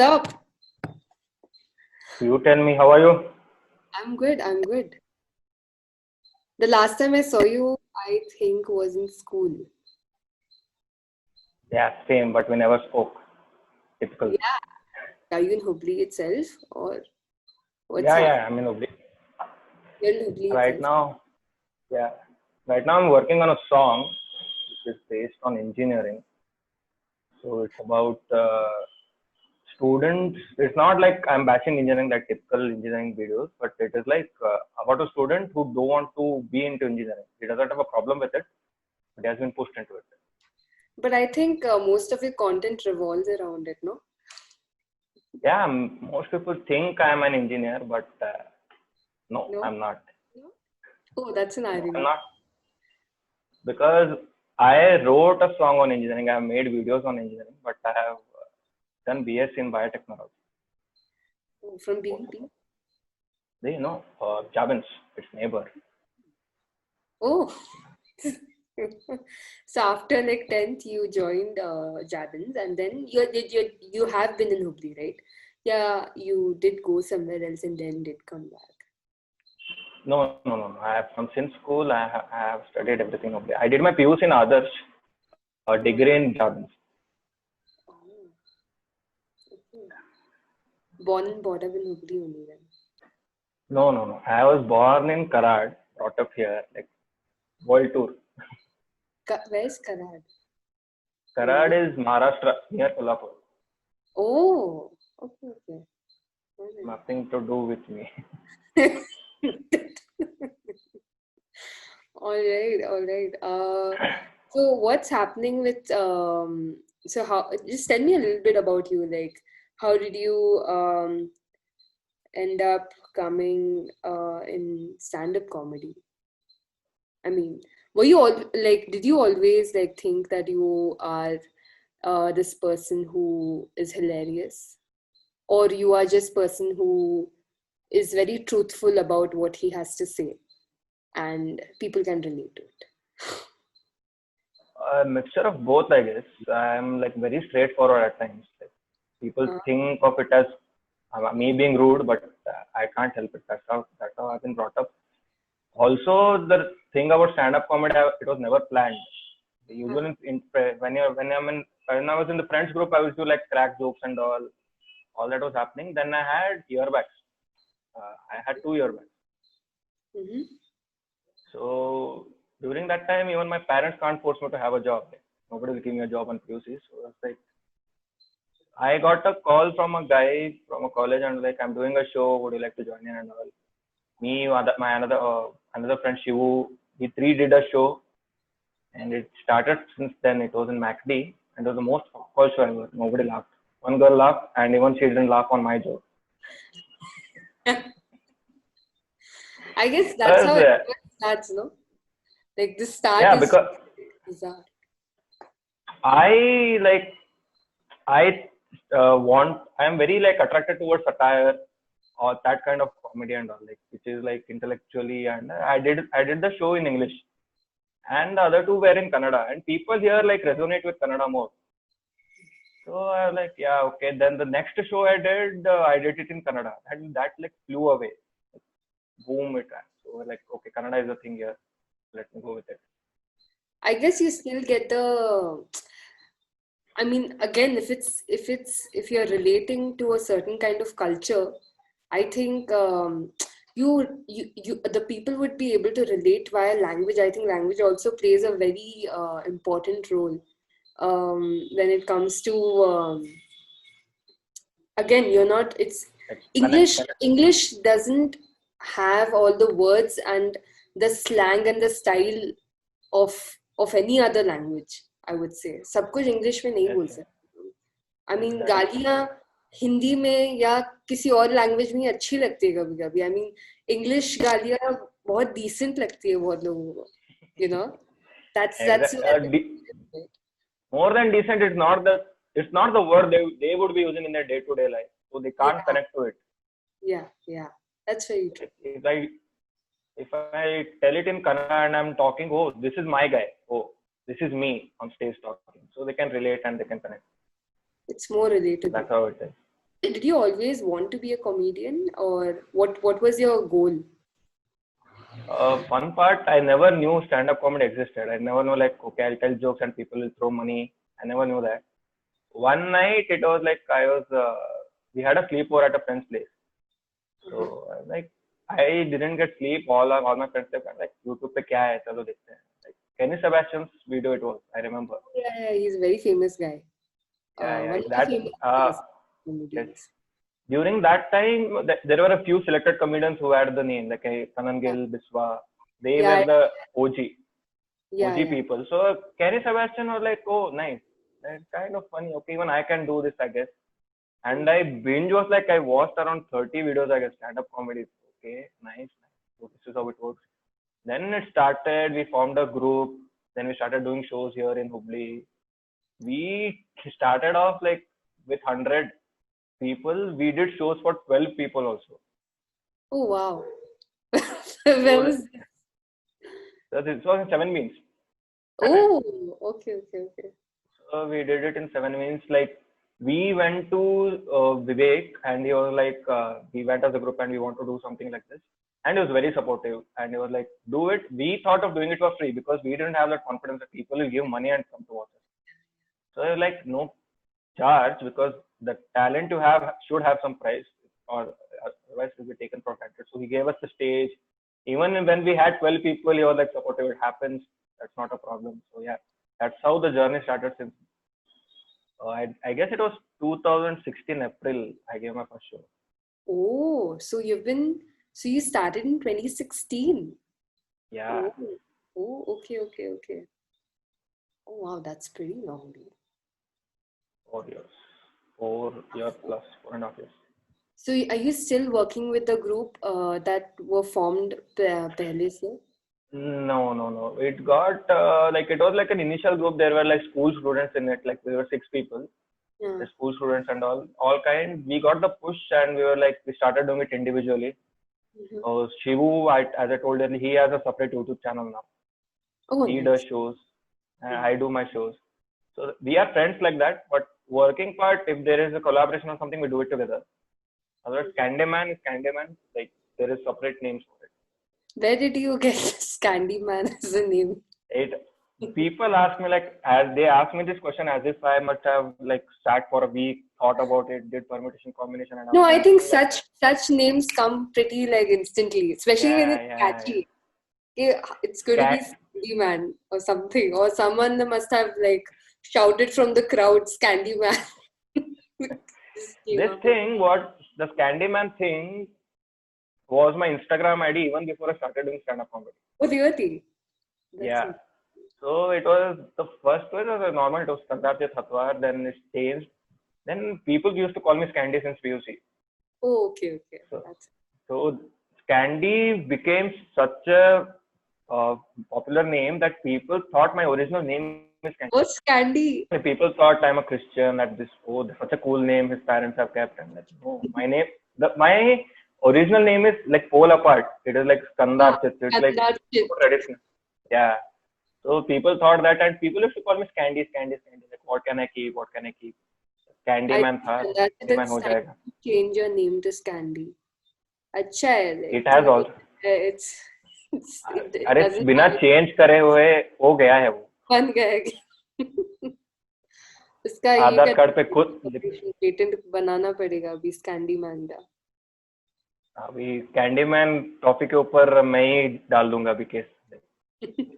up? You tell me, how are you? I'm good. I'm good. The last time I saw you, I think was in school. Yeah, same, but we never spoke. Typical. Yeah. Are you in Hubli itself, or what's Yeah, happening? yeah, I mean, You're in Hubli right itself. now, yeah, right now I'm working on a song which is based on engineering. So it's about students. It's not like I'm bashing engineering like typical engineering videos, but it is like about a student who don't want to be into engineering. He doesn't have a problem with it, but he has been pushed into it. But I think most of your content revolves around it, no? Yeah, most people think I'm an engineer, but no, No? I'm not. No? Oh, that's an No, I'm irony. not because I wrote a song on engineering. I have made videos on engineering, but I have done BS in biotechnology. Oh, from BVP. They Javins, its neighbor. Oh. So after like 10th, you joined Jadins, and then you have been in Hubli, right? Yeah, you did go somewhere else and then did come back. No, no, no, no. I have from since school. I have studied everything over there. I did my PUC in others, a Oh, degree in Javins. oh, okay. Born and brought up in Hubli only then. No, no, no. I was born in Karad, brought up here, like world tour. Where's Karad? Karad is Maharashtra, near Kolhapur. Oh, okay, okay. Nothing to do with me. Alright. All right, all right. So what's happening with so how just tell me a little bit about you, like how did you end up coming in stand-up comedy? I mean, were you all like did you always like think that you are this person who is hilarious? Or you are just person who is very truthful about what he has to say and people can relate to it? A mixture of both, I guess. I'm like very straightforward at times. Like, people Uh, think of it as me being rude, but I can't help it. That's how I've been brought up. Also, the thing about stand-up comedy, it was never planned. Usually, when I was in the friends group, I used to like crack jokes and all that was happening. Then I had earbags. I had two earbags. mhm. So during that time, even my parents can't force me to have a job. Like, nobody will give me a job on PUC. So I was like, I got a call from a guy from a college and like, I'm doing a show. Would you like to join in and all? Me, my another friend Shivu, we three did a show, and it started since then. It was in MacD, and it was the most awkward show ever. Nobody laughed. One girl laughed, and even she didn't laugh on my joke. I guess that's how Because it starts, no? Like the start yeah, is because bizarre. I like I I am very like attracted towards satire or that kind of comedy and all, like which is like intellectually. And I did the show in English, and the other two were in Kannada, and people here like resonate with Kannada more. So I was like, yeah, okay. Then the next show I did it in Kannada, and that like flew away. Boom, it ran. So we're like, okay, Kannada is a thing here. Let me go with it. I guess you still get the I mean, again, if you're relating to a certain kind of culture, I think you the people would be able to relate via language. I think language also plays a very important role when it comes to again, you're not it's Like connect. English doesn't have all the words and the slang and the style of any other language, I would say. सब कुछ English में नहीं Yes, बोल yes, सकते. I mean exactly. गालियाँ हिंदी में या किसी और लैंग्वेज में अच्छी लगती है कभी कभी. आई मीन इंग्लिश गालियाँ बहुत डिसेंट लगती है बहुत लोगों को, you know. That's Exactly. where More than decent, it's not the word they would be using in their day-to-day life, so they can't yeah, connect to it. yeah, that's very true. Like, if I tell it in Kannada and I'm talking, oh, this is my guy, oh, this is me on stage talking, so they can relate and they can connect. It's more So relatable. that's how it is. Did you always want to be a comedian, or what was your goal? Fun part, I never knew stand-up comedy existed. I never knew like, okay, I'll tell jokes and people will throw money. I never knew that. One night, it was like we had a sleepover at a friend's place. So like, I didn't get sleep. All my friends were like, YouTube पे क्या है? चलो देखते हैं. Like Kenny Sebastian's video it was. I remember. Yeah, he's a very famous guy. Yeah, One yeah. of the That famous yes. comedians. During that time, there were a few selected comedians who had the name, like Kanan Yeah, Gill, Biswa. They yeah, were the OG, yeah, OG yeah. people. So Kenny Sebastian was like, oh, nice. That's kind of funny. Okay, even I can do this, I guess. And I binge was like I watched around 30 videos, I guess, stand-up comedy. Okay, nice. So this is how it works. Then it started. We formed a group. Then we started doing shows here in Hubli. We started off like with 100 people. We did shows for 12 people also. Oh wow. Where So was? this was in 7 means. Oh, okay, okay, okay. So we did it in 7 means. Like we went to Vivek and he was like, we went as a group and we want to do something like this. And he was very supportive and he was like, do it. We thought of doing it for free because we didn't have that confidence that people will give money and come to watch us. So he was like, no charge because the talent you have should have some price or otherwise it will be taken for granted. So he gave us the stage. Even when we had 12 people, he was like supportive. It happens. That's not a problem. So yeah, that's how the journey started since I guess it was 2016 April. I gave my first show. Oh, so you started in 2016. Yeah, Oh, oh, okay, okay, okay. Oh wow, that's pretty long, dude. 4 years, 4 years plus 4.5 years. So are you still working with the group that were formed pehle se? No, no, no. It got like it was like an initial group. There were like school students in it. Like we were 6 people, Yeah. the school students and all kind. We got the push and we were like we started doing it individually. Mhm. Shivu, as I told you, he has a separate YouTube channel now. Oh, He does nice. shows, and Mm. I do my shows. So we are friends like that. But working part, if there is a collaboration or something, we do it together. Otherwise, Candyman is Candyman. Like there is separate names for it. Where did you get this Candyman as a name? It people ask me like as they ask me this question as if I must have like sat for a week, thought about it, did permutation combination, and No, all. I think Nothing like that. such names come pretty like instantly, especially when Yeah, it's yeah, yeah. catchy. Yeah, it's going to be Cat. Candyman or something, or someone must have like shouted from the crowd, Candyman. Just came This up with. thing, what the Candyman thing was my Instagram ID even before I started doing stand-up comedy. Oh, really? That's Yeah. it. So it was the first one was a normal. It was Kandarjit Hatwar. Then it changed. Then people used to call me Scandy since PUC. Oh, okay, okay. So That's it. so Scandy became such a popular name that people thought my original name is Scandy. What's Candy? People thought I'm a Christian. That this that's such a cool name his parents have kept. And like, no, my original name is like Pole Apart. It is like Ah, Skandarchit. It's like Kandarchit. so traditional. Yeah. So people thought that, and people used to call me Scandy, Scandy, Scandy. Like, what can I keep? What can I keep? I Candyman think था, Kandarchit, Candyman it's हो time जाएगा. to change your name to Scandy. अच्छा है, like, It has थोड़ा also. it अरे doesn't बिना have change करे हुए हो गया है वो. बन गया है। इसका ये आधार कार्ड पे खुद पेटेंट बनाना पड़ेगा अभी स्कैंडी मैन का। अभी कैंडीमैन टॉपिक के ऊपर मैं ही डाल दूंगा अभी केस.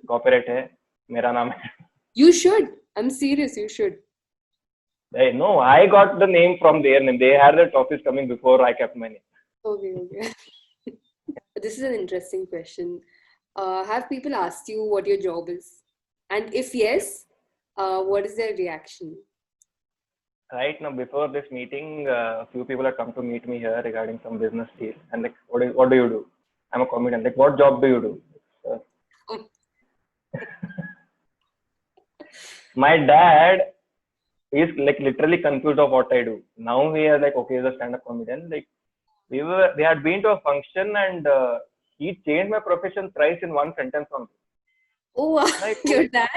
कॉपीराइट है, मेरा नाम है. You should. I'm serious. You should. No, I got the name from their name. They had the topics coming before I kept my name. Okay, okay. This is an interesting question. Have people asked you what your job is? And if yes, what is their reaction? Right now, before this meeting, a few people have come to meet me here regarding some business deal. And like, what do you do? I'm a comedian. Like, what job do you do? My dad is like literally confused of what I do. Now he is like, okay, he's a stand-up comedian. Like, we had been to a function and he changed my profession thrice in one sentence only. Oh, wow. Like, Your dad?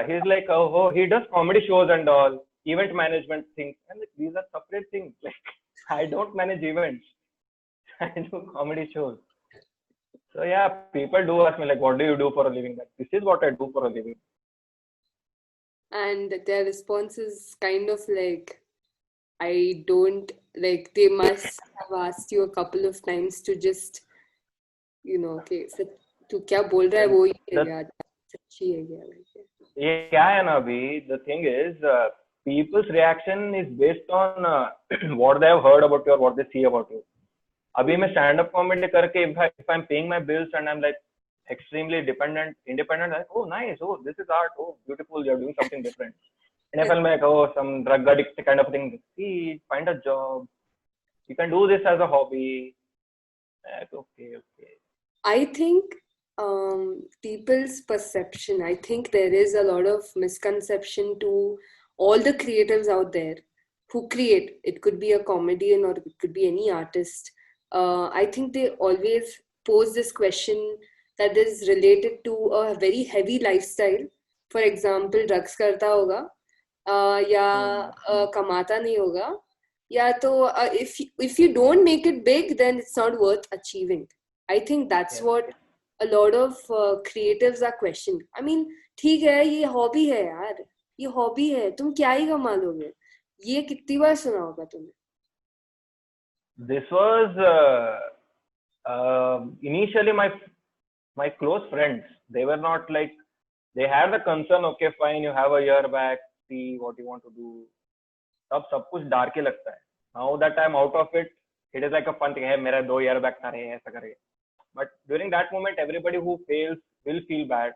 he's like, oh, he does comedy shows and all. event management things, and like, these are separate things. Like I don't manage events. I do comedy shows. So yeah, people do ask me like, what do you do for a living? Like, this is what I do for a living. And their response is kind of like, I don't, like, they must have asked you a couple of times to just, okay, so तू क्या बोल रहा है वो ही है The क्या सच्ची है क्या like, ये क्या है ना अभी, the thing is, people's reaction is based on what they have heard about you or what they see about you. अभी मैं stand up comedy करके if I'm paying my bills and I'm like extremely independent, like, oh nice, oh this is art, oh beautiful, you're doing something different. And if I'm like, oh some drug addict kind of thing, see, find a job, you can do this as a hobby. Like, okay. I think people's perception, I think there is a lot of misconception to all the creatives out there who create. It could be a comedian or it could be any artist. I think they always pose this question that is related to a very heavy lifestyle. For example, drugs करता होगा या कमाता नहीं होगा या तो if you don't make it big, then it's not worth achieving. I think that's Yes. what a lot of creatives are questioning. I mean, ठीक है, ये हॉबी है यार, ये हॉबी है, तुम क्या ही कमा लोगे, ये कितनी बार सुना होगा तुमने. This was initially my close friends. They were not like, they had the concern, okay fine, you have a year back, see what you want to do. तब सब कुछ डार्क ही लगता है. Now that I'm out of it, it is like a fun thing. है मेरा 2 year back था रे ऐसा करके. But during that moment, everybody who fails will feel bad.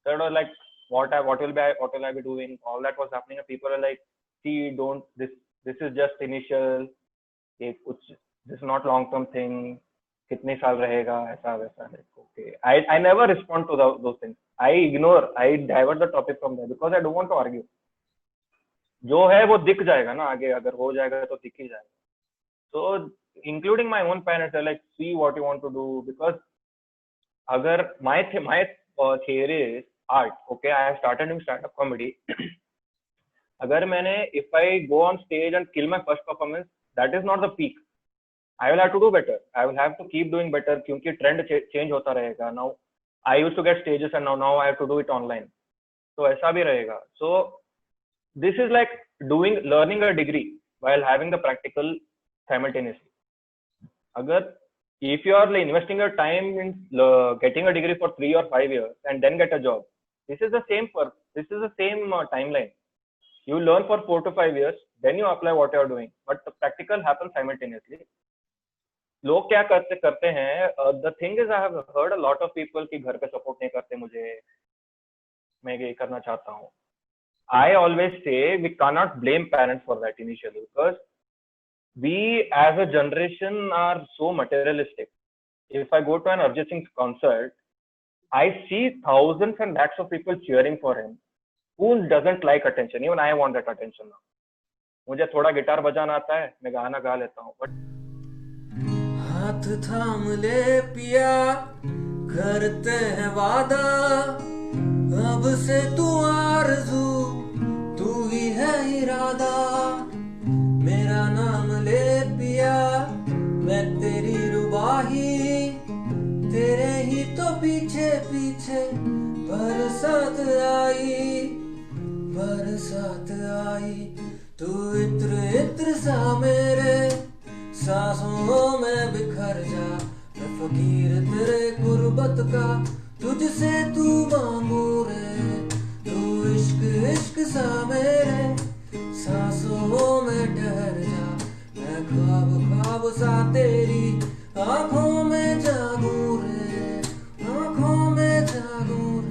So it was like, what will I be doing? All that was happening, and people are like, see, don't this is just initial. ये कुछ, this is not long term thing. कितने साल रहेगा ऐसा वैसा. Like, okay, I never respond to those things. I ignore, I divert the topic from there because I don't want to argue. जो है वो दिख जाएगा ना आगे, अगर हो जाएगा तो दिख ही जाएगा. So including my own parents are like, see what you want to do, because agar my theory is art. Okay, I have started doing stand-up comedy. अगर मैंने, if I go on stage and kill my first performance, that is not the peak. I will have to do better. I will have to keep doing better क्योंकि trend change होता रहेगा. Now I used to get stages and now I have to do it online. So ऐसा भी रहेगा. So this is like learning a degree while having the practical simultaneously. Agar if you are like investing your time in getting a degree for 3 or 5 years and then get a job, this is the same timeline. You learn for 4 to 5 years, then you apply what you are doing, but the practical happens simultaneously. लोग क्या करते हैं, the thing is, I have heard a lot of people कि घर पे support नहीं करते मुझे, मैं ये करना चाहता हूँ. I always say we cannot blame parents for that initially, because we as a generation are so materialistic. If I go to an Arjit Singh concert, I see thousands and lakhs of people cheering for him. Who doesn't like attention? Even I want that attention now. मुझे थोड़ा guitar बजाना आता है, मैं गाना गा लेता हूँ, but हाथ थाम ले पिया, करते हैं वादा, अब से तू आरज़ू, तू ही है इरादा. मेरा नाम ले पिया, मैं तेरी रुबाही, तेरे ही तो पीछे पीछे बरसात आई. तू इत्र इत्र सा मेरे सांसों में बिखर जा, मैं फकीर तेरे गुर्बत का, तुझसे तू मांगू रे. तू इश्क इश्क सा मेरे सांसों में ठहर जा, मैं ख्वाब ख्वाब सा तेरी आंखों में जागू रे, आंखों में जागू रे.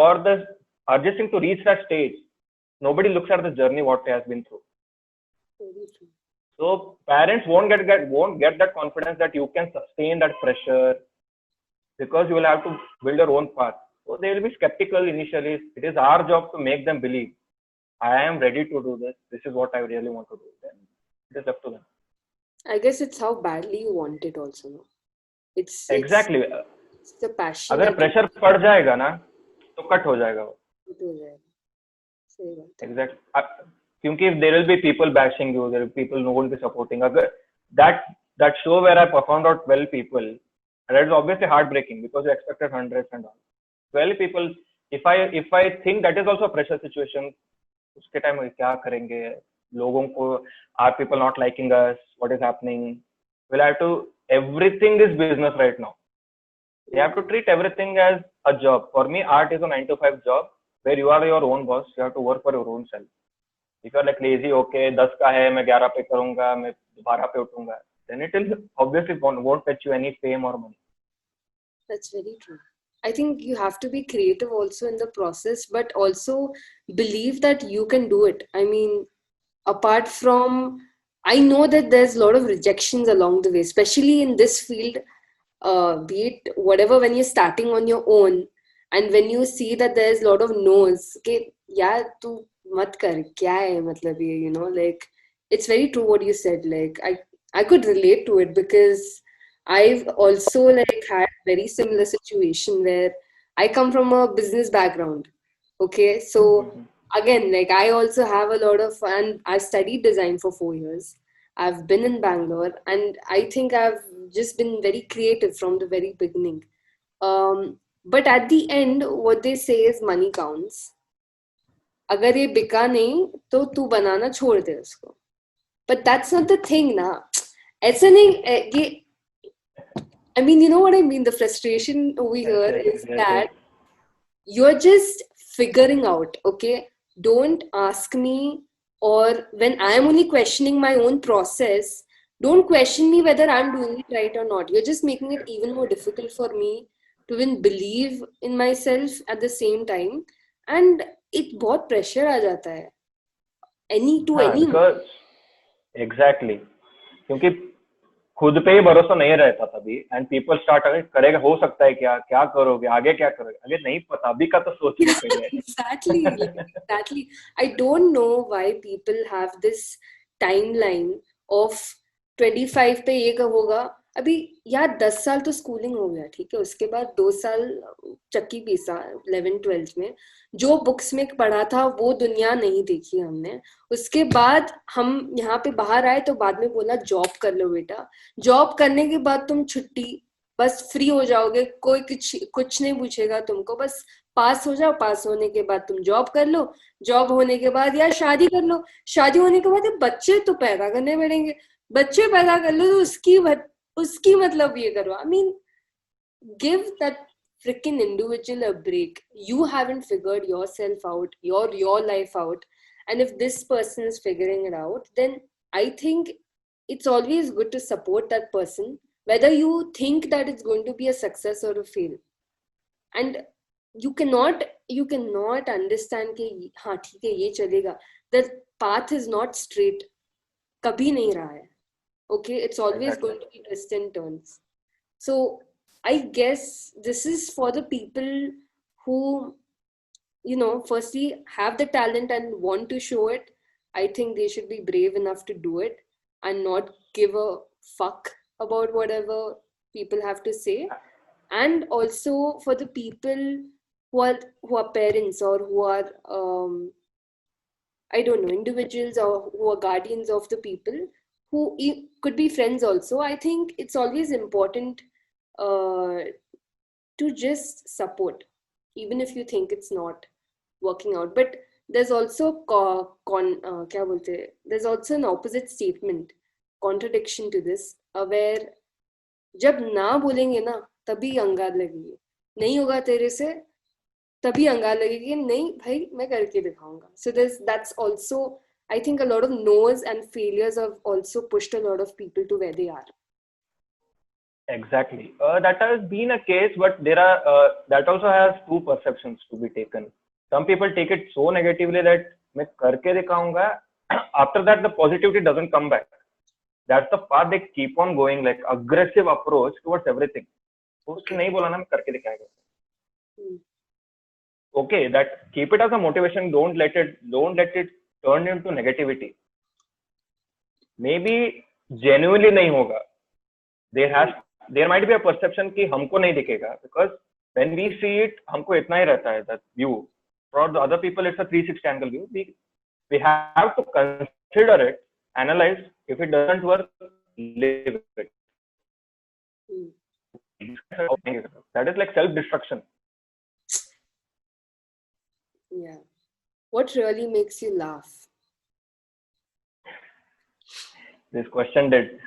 for the Arjit Singh to reach that stage, nobody looks at the journey what he has been through. Very true. So parents won't get that confidence that you can sustain that pressure, because you will have to build your own path. So they will be skeptical initially. It is our job to make them believe, I am ready to do this. This is what I really want to do. Then it is up to them. I guess it's how badly you want it also, no? It's Exactly. it's the passion अगर that pressure पड़ जाएगा ना तो cut हो जाएगा वो. हो जाएगा. सही बात है. Exactly. क्योंकि if there will be people bashing you, there will be people who will be supporting. अगर that show where I performed out 12 people, and that is obviously heartbreaking because you expected hundreds and all. 12 people. If I think that is also a pressure situation. उसके time में क्या करेंगे? लोगों को, are people not liking us? What is happening? We'll have to. Everything is business right now. You have to treat everything as a job. For me, art is a 9 to 5 job where you are your own boss. You have to work for your own self. If you are like lazy, okay, 10 का है, मैं 11 पे करूंगा, मैं 12 पे उठूंगा, then it will obviously won't fetch you any fame or money. That's very true. I think you have to be creative also in the process, but also believe that you can do it. I mean, apart from, I know that there's a lot of rejections along the way, especially in this field, be it whatever, when you're starting on your own, and when you see that there's a lot of no's, okay, yeah, tu mat kar, kya hai, matlab ye, you know, like, it's very true what you said. Like, I could relate to it because I've also like had very similar situation where I come from a business background. Okay, so again, like I also have a lot of fun. I studied design for 4 years. I've been in Bangalore, and I think I've just been very creative from the very beginning. But at the end, what they say is money counts. अगर ये बिका नहीं तो तू बनाना छोड़ दे उसको. But that's not the thing ना. ऐसा नहीं ये. I mean, you know what I mean? The frustration over here is that you're just figuring out, okay? Don't ask me, or when I'm only questioning my own process, don't question me whether I'm doing it right or not. You're just making it even more difficult for me to even believe in myself at the same time. And it बहुत pressure आ जाता है. Anyone. Because exactly. क्योंकि खुद पे ही भरोसा नहीं रहता तभी, एंड पीपल स्टार्ट करेगा, हो सकता है क्या करोगे, आगे क्या करोगे, आगे नहीं पता, अभी का तो सोचना पड़ेगा. Exactly. I don't know why people have this timeline of 25 पे ये होगा. अभी यार 10 साल तो स्कूलिंग हो गया, ठीक है, उसके बाद 2 साल चक्की पीसा 11th-12th में, जो बुक्स में पढ़ा था वो दुनिया नहीं देखी हमने. उसके बाद हम यहाँ पे बाहर आए तो बाद में बोला जॉब कर लो बेटा. जॉब करने के बाद तुम छुट्टी, बस फ्री हो जाओगे, कोई कुछ नहीं पूछेगा तुमको, बस पास हो जाओ, पास होने के बाद तुम जॉब कर लो, जॉब होने के बाद यार शादी कर लो, शादी होने के बाद बच्चे तो पैदा करने पड़ेंगे, बच्चे पैदा कर लो तो उसकी मतलब ये करो. I mean, give that freaking individual a break. You haven't figured yourself out, your life out, and if this person is figuring it out, then I think it's always good to support that person, whether you think that it's going to be a success or a fail. And you cannot understand कि हाँ ठीक है ये चलेगा. The path is not straight. कभी नहीं रहा है. Okay, it's always going to be twists and turns. So I guess this is for the people who, you know, firstly have the talent and want to show it. I think they should be brave enough to do it and not give a fuck about whatever people have to say. And also for the people who are parents, or who are I don't know, individuals, or who are guardians of the people, who could be friends also. I think it's always important to just support, even if you think it's not working out. But there's also there's also an opposite statement, contradiction to this, where जब ना बोलेंगे ना तभी अंगार लगेगी, नहीं होगा तेरे से तभी अंगार लगेगी, नहीं भाई मैं करके दिखाऊंगा. So that's also, I think a lot of no's and failures have also pushed a lot of people to where they are. Exactly. That has been a case, but there are that also has two perceptions to be taken. Some people take it so negatively that मैं करके दिखाऊंगा. After that, the positivity doesn't come back. That's the part they keep on going, like aggressive approach towards everything. उसने नहीं बोला ना मैं करके दिखाएगा. Okay, that keep it as a motivation. Don't let it turn into negativity. Maybe genuinely नहीं होगा. There there might be a perception कि हमको नहीं दिखेगा, because when we see it हमको इतना ही रहता है that view. For the other people it's a 360 angle view. We have to consider it, analyze. If it doesn't work, leave it. That is like self-destruction. Yeah. What really makes you laugh? This question did.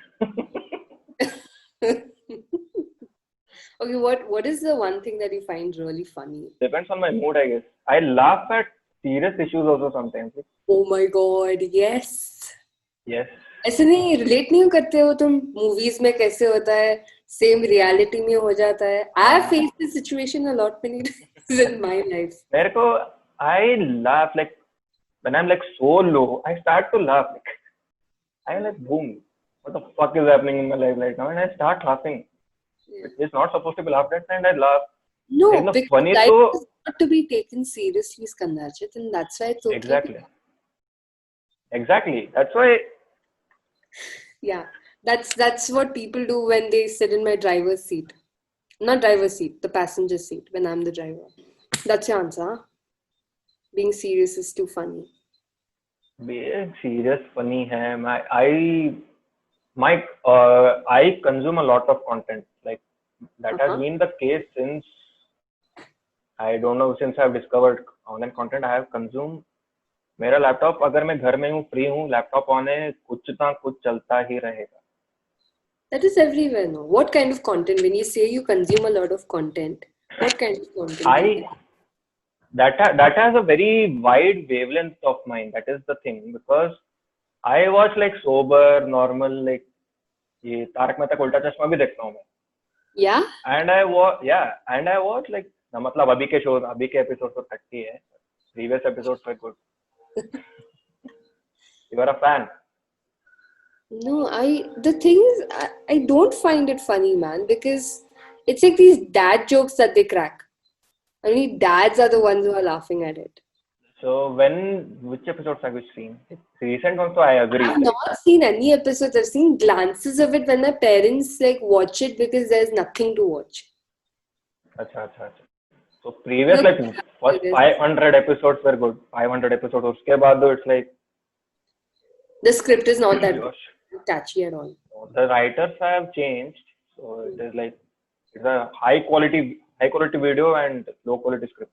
Okay, what is the one thing that you find really funny? Depends on my mood, I guess. I laugh at serious issues also sometimes. Oh my god, yes. Yes. ऐसे नहीं relate नहीं करते हो तुम movies में कैसे होता है सेम रियलिटी में हो जाता है I have faced this situation a lot many times in my life मेरे को I laugh like when I'm like so low, I start to laugh. Like, I'm like, boom, what the fuck is happening in my life right now? And I start laughing. It's not supposed to be laughed at, and I laugh. No, And the because funny life so is not to be taken seriously, Skandarchit, and that's why it's okay. Exactly. That's why. Yeah, that's what people do when they sit in my driver's seat. Not driver's seat, the passenger seat when I'm the driver. That's your answer, huh? Being serious is too funny. Being serious funny hai. I consume a lot of content. Like that has been the case since I don't know, since I've discovered online content. I have consumed. मेरा laptop अगर मैं घर में हूँ free हूँ laptop on है कुछ ना कुछ चलता ही रहेगा. That is everywhere now. What kind of content? When you say you consume a lot of content, what kind of content? That has a very wide wavelength of mine. That is the thing, because I watch like sober, normal, like ये तारक मेहता का उल्टा चश्मा भी देखता हूँ मैं. Yeah. And I watch like मतलब अभी के एपिसोड तो 30 है. Previous episodes were good. You are a fan. No, the thing is, I don't find it funny, man, because it's like these dad jokes that they crack. Only dads are the ones who are laughing at it. So which episodes have you seen? Recent ones, so I agree. I've not seen any episodes. I've seen glances of it when my parents like watch it because there's nothing to watch. Acha. So previous like first 500 episodes were good. 500 episodes. Uske baad though it's like the script is not that catchy at all. The writers have changed, so it is like it's a high quality video and low quality script.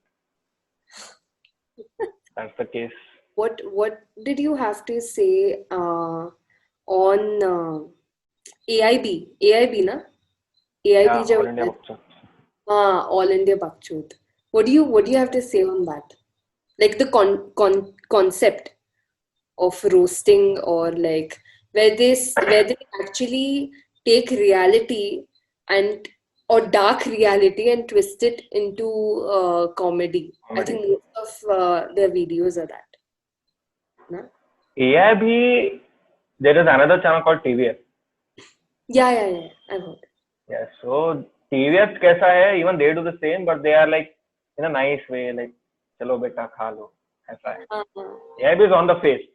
That's the case. What did you have to say on AIB? AIB na? AIB yeah, All India Bakchod. All India Bakchod. What do you have to say on that? Like the concept of roasting, or like where they actually take reality or dark reality and twist it into comedy. I think most of their videos are that. No? AIB, there is another channel called TVF. Yeah, I've heard. Yeah, so TVF kaisa hai, even they do the same, but they are like in a nice way, like chalo beta kha lo. AIB is on the face.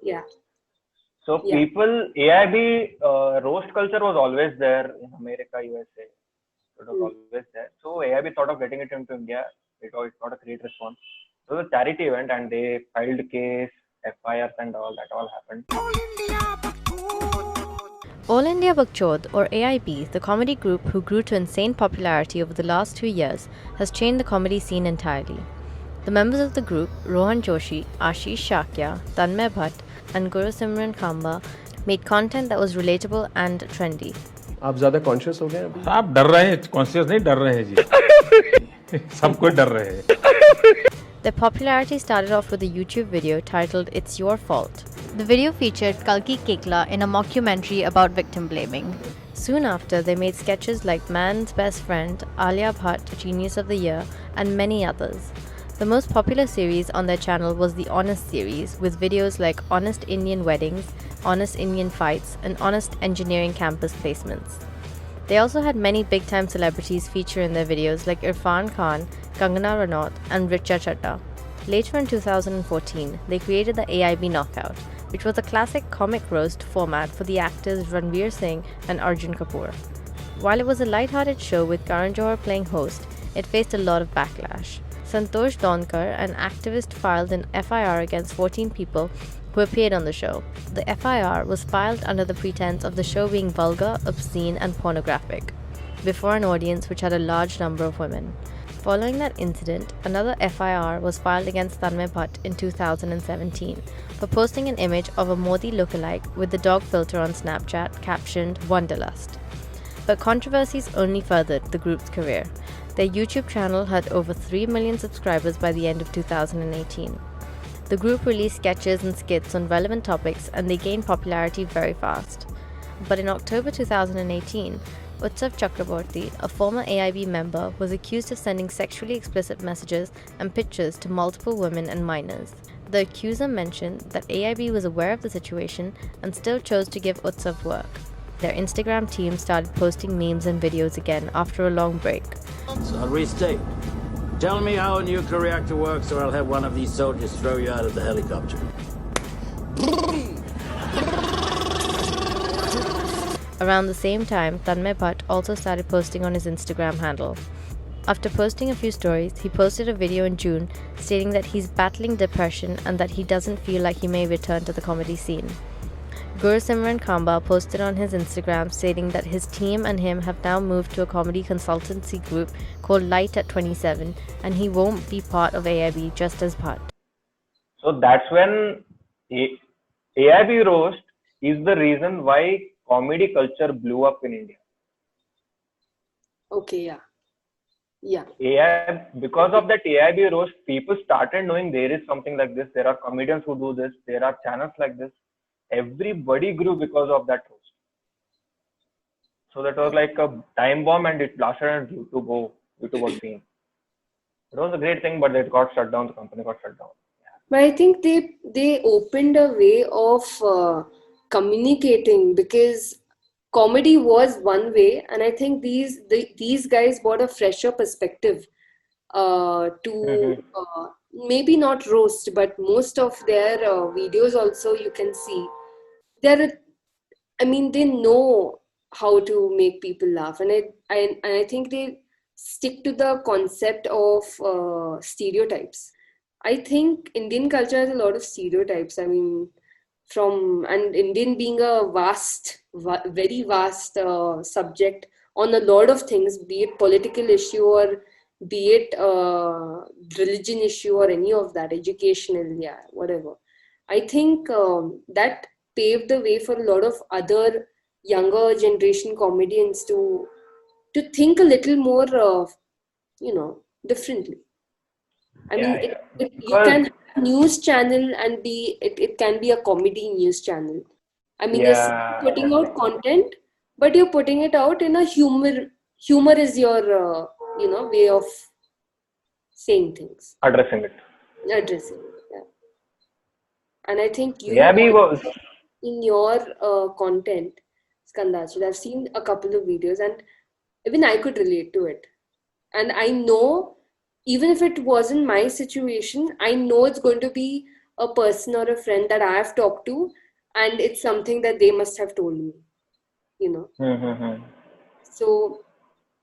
Yeah. So people, AIB roast culture was always there in America, USA. It was always there. So AIB thought of getting it into India. It got a great response. It was a charity event and they filed case, FIRs and all that all happened. All India Bakchod, or AIB, the comedy group who grew to insane popularity over the last 2 years, has changed the comedy scene entirely. The members of the group, Rohan Joshi, Ashish Shakya, Tanmay Bhatt, and Guru Simran Khamba, made content that was relatable and trendy. आप ज़्यादा conscious हो गए अभी? आप डर रहे हैं, conscious नहीं डर रहे हैं जी. सबको डर रहे हैं. Their popularity started off with a YouTube video titled It's Your Fault. The video featured Kalki Kekla in a mockumentary about victim blaming. Soon after, they made sketches like Man's Best Friend, Alia Bhatt, Genius of the Year, and many others. The most popular series on their channel was the Honest series, with videos like Honest Indian Weddings, Honest Indian Fights, and Honest Engineering Campus Placements. They also had many big-time celebrities feature in their videos like Irfan Khan, Kangana Ranaut, and Richa Chadda. Later in 2014, they created the AIB Knockout, which was a classic comic roast format for the actors Ranveer Singh and Arjun Kapoor. While it was a light-hearted show with Karan Johar playing host, it faced a lot of backlash. Santosh Donkar, an activist, filed an FIR against 14 people who appeared on the show. The FIR was filed under the pretense of the show being vulgar, obscene, and pornographic, before an audience which had a large number of women. Following that incident, another FIR was filed against Tanmay Bhatt in 2017 for posting an image of a Modi lookalike with the dog filter on Snapchat captioned Wanderlust. But controversies only furthered the group's career. Their YouTube channel had over 3 million subscribers by the end of 2018. The group released sketches and skits on relevant topics and they gained popularity very fast. But in October 2018, Utsav Chakraborty, a former AIB member, was accused of sending sexually explicit messages and pictures to multiple women and minors. The accuser mentioned that AIB was aware of the situation and still chose to give Utsav work. Their Instagram team started posting memes and videos again after a long break. I'll restate. Tell me how a nuclear reactor works or I'll have one of these soldiers throw you out of the helicopter. Around the same time, Tanmay Bhatt also started posting on his Instagram handle. After posting a few stories, he posted a video in June stating that he's battling depression and that he doesn't feel like he may return to the comedy scene. Gursimran Kamba posted on his Instagram stating that his team and him have now moved to a comedy consultancy group called Light at 27 and he won't be part of AIB just as Bhatt. So that's when AIB roast is the reason why comedy culture blew up in India. Okay, yeah. Yeah. Because of that AIB roast, people started knowing there is something like this. There are comedians who do this. There are channels like this. Everybody grew because of that roast. So that was like a time bomb and it blasted on YouTube was seen. It was a great thing, but it got shut down. The company got shut down. But I think they opened a way of communicating, because comedy was one way, and I think these guys brought a fresher perspective to maybe not roast, but most of their videos also you can see they know how to make people laugh, and I think they stick to the concept of stereotypes. I think Indian culture has a lot of stereotypes. I mean, and Indian being a very vast subject on a lot of things, be it political issue or be it religion issue or any of that, educational, yeah, whatever. I think that paved the way for a lot of other younger generation comedians to think a little more, differently. I mean, you can have a news channel and it can be a comedy news channel. I mean, you're putting out content, but you're putting it out in a humor. Humor is your, way of saying things. Addressing it. Yeah. And I think in your content, Skandachal, I've seen a couple of videos and even I could relate to it. And I know, even if it wasn't my situation, I know it's going to be a person or a friend that I have talked to, and it's something that they must have told me, So,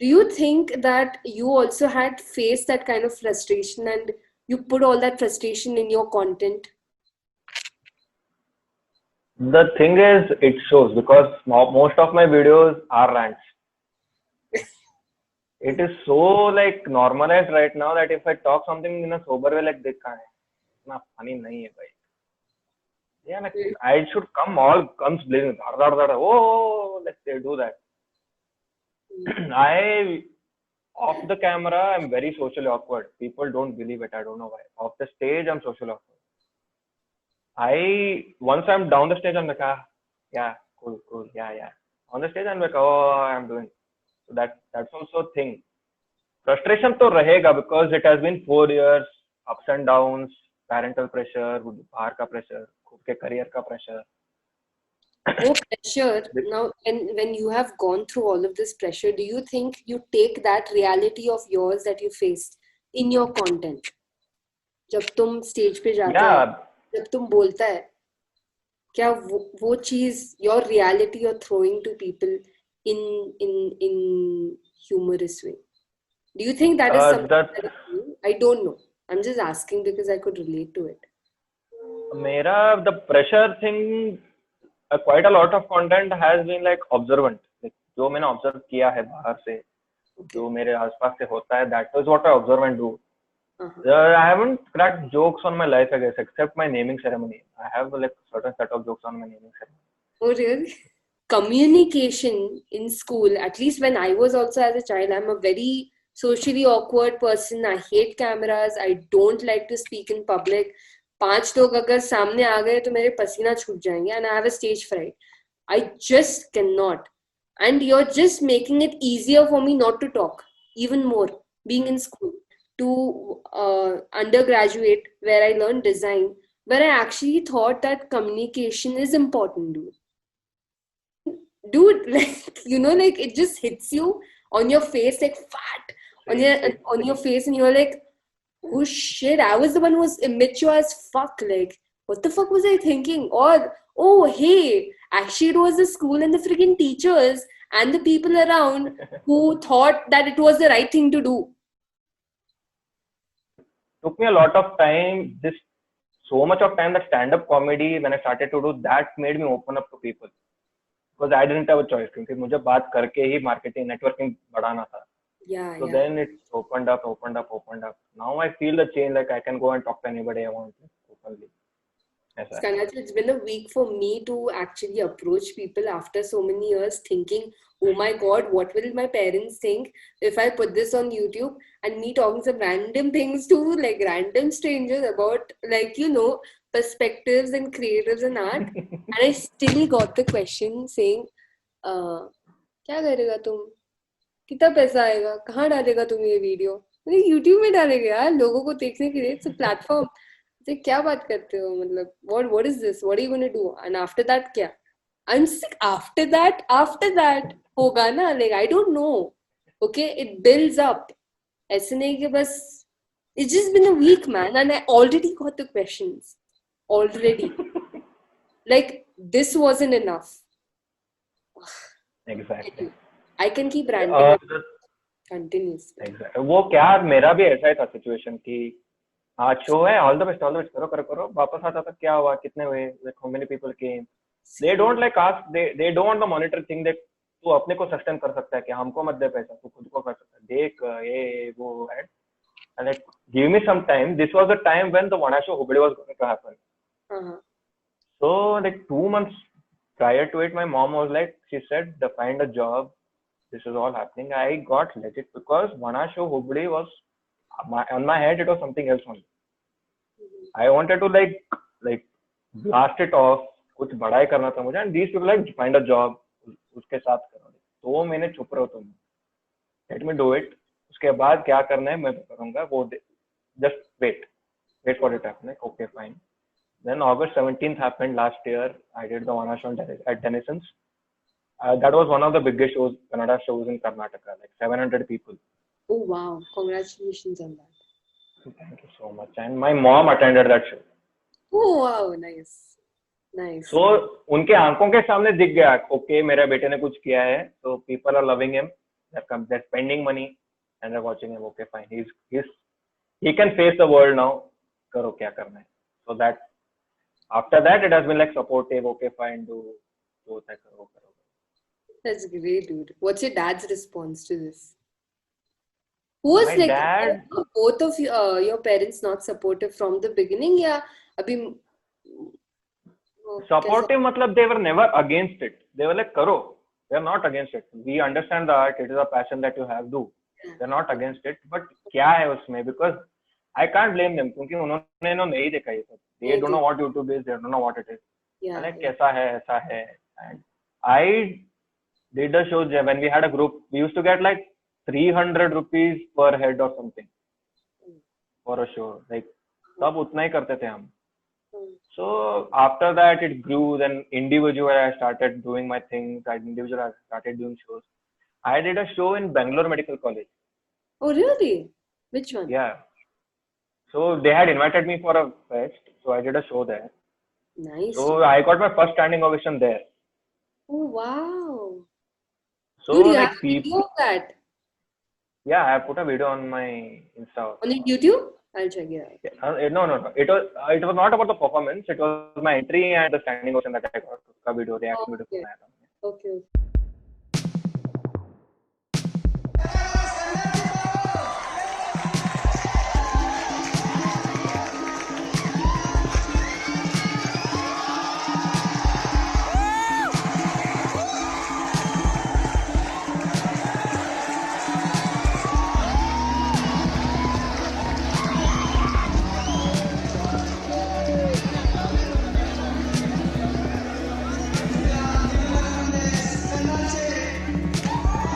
do you think that you also had faced that kind of frustration and you put all that frustration in your content? The thing is, it shows, because most of my videos are rants. It is so like normalized right now that if I talk something in a sober way, like this kind of funny nahi hai bhai. Yeah, like I should comes blazing. Oh, let's say do that. Off the camera, I'm very socially awkward. People don't believe it. I don't know why. Off the stage, I'm socially awkward. Once I'm down the stage, I'm like, yeah, cool, yeah. On the stage, I'm like, oh, I'm doing. So that's also a thing. Frustration to rahega, because it has been 4 years, ups and downs, parental pressure, bahar ka pressure, khud ke career ka pressure. No pressure. Now, when you have gone through all of this pressure, do you think you take that reality of yours that you faced in your content? जब तुम stage पे जाता है, जब तुम बोलता है, क्या वो चीज, your reality you're throwing to people, in humorous way? Do you think that is something That that is new? I don't know. I'm just asking because I could relate to it. the pressure thing, quite a lot of content has been like observant. Like जो मैंने observe किया है बाहर से, Okay. जो मेरे आसपास से होता है, that is what I observe and do. Uh-huh. I haven't cracked jokes on my life, I guess, except my naming ceremony. I have like certain set of jokes on my naming ceremony. Oh, really? Communication in school, at least when I was also as a child, I'm a very socially awkward person. I hate cameras. I don't like to speak in public. 5 लोग अगर सामने आ गए तो मेरे पसीना छूट जाएंगे and I have a stage fright. I just cannot. And you're just making it easier for me not to talk even more. Being in school to undergraduate where I learned design, where I actually thought that communication is important, dude. Like, like it just hits you on your face like fat on your face, and you're like, oh shit, I was the one who was immature as fuck. Like, what the fuck was I thinking? Or, oh hey, actually it was the school and the freaking teachers and the people around who thought that it was the right thing to do. Took me a lot of time. So much of time that stand-up comedy, when I started to do that, made me open up to people. Because I didn't have a choice. क्योंकि मुझे बात करके ही marketing, networking बढ़ाना था. Yeah, So yeah. then it opened up. Now I feel the change, like I can go and talk to anybody I want openly. ऐसा है. Skanach, it's been a week for me to actually approach people after so many years, thinking, oh my god, what will my parents think if I put this on YouTube, and me talking some random things to like random strangers about like perspectives and creatives and art. And I still got the question saying, क्या करेगा तुम, कितना पैसा आएगा, कहाँ डालेगा तुम ये वीडियो? YouTube में डालेगा यार, लोगों को देखने के लिए, इट्स अ प्लेटफॉर्म. तो क्या बात करते हो, मतलब what is this, what are you going to do? And after that क्या? I'm sick. After that होगा ना, like I don't know. Okay, it builds up. ऐसे नहीं कि बस, it's just been a week, man, and I already got the questions already. Like this wasn't enough. Exactly. I can keep ranting Uh, continuously. Exactly. वो क्या, मेरा भी ऐसा ही था सिचुएशन कि आज शो है, ऑल द बेस्ट करो, वापस आता था क्या हुआ, कितने हुए, like how many people came. They don't like ask, they don't want the monitor thing that तू अपने को सस्टेन कर सकता है कि हमको मत दे पैसा, तू खुद को कर सकता है, देख ये वो है. And like give me some time. This was the time when the One Show Hubli was going to happen. Uh-huh. So like 2 months prior to it, my mom was like, she said, find a job. This is all happening. I got legit because One Show Hubli was on my head. It was something else only. I wanted to like blast it off. कुछ बड़ा ही करना था मुझे. And these people like find a job. उसके साथ करो. 2 महीने चुप रहो तुम. Let me do it. उसके बाद क्या करना है मैं करूँगा. वो just wait for it to happen. Like, okay, fine. Then August 17th happened last year. I did the One Show at Denison's. That was one of the biggest shows, Kannada shows in Karnataka, like 700 people. Oh wow! Congratulations on that. Thank you so much. And my mom attended that show. Oh wow! Nice. So उनके आंखों के सामने दिख गया, okay, मेरे बेटे ने कुछ किया है. So people are loving him. They're spending money and they're watching him. Okay, fine. He can face the world now. करो क्या करना है. So that after that it has been like supportive. Okay, fine. Do होता है करो. That's great, dude. What's your dad's response to this? Who was My like dad, both of your parents not supportive from the beginning? Yeah, abhi supportive मतलब they were never against it. They were like करो. They are not against it. We understand the art. It is a passion that you have. Do. They're not against it. But क्या है उसमें? Because I can't blame them क्योंकि उन्होंने नहीं देखा ये सब. They don't know what YouTube is. They don't know what it is. Yeah. Like कैसा है ऐसा है. And I did the show when we had a group. We used to get like 300 rupees per head or something for a show. Like तब उतना ही करते थे हम. So after that it grew. Then individual I started doing my things. I started doing shows. I did a show in Bangalore Medical College. Oh really? Which one? Yeah. So they had invited me for a fest. So I did a show there. Nice. So I got my first standing ovation there. Oh wow. So Dude, you like have a video of that yeah, I put a video on my Insta also. on your YouTube? I'll check it out. No, no, no. It was not about the performance. It was my entry and the standing ovation that I got. उसका video reaction video Okay. बनाया था. Okay.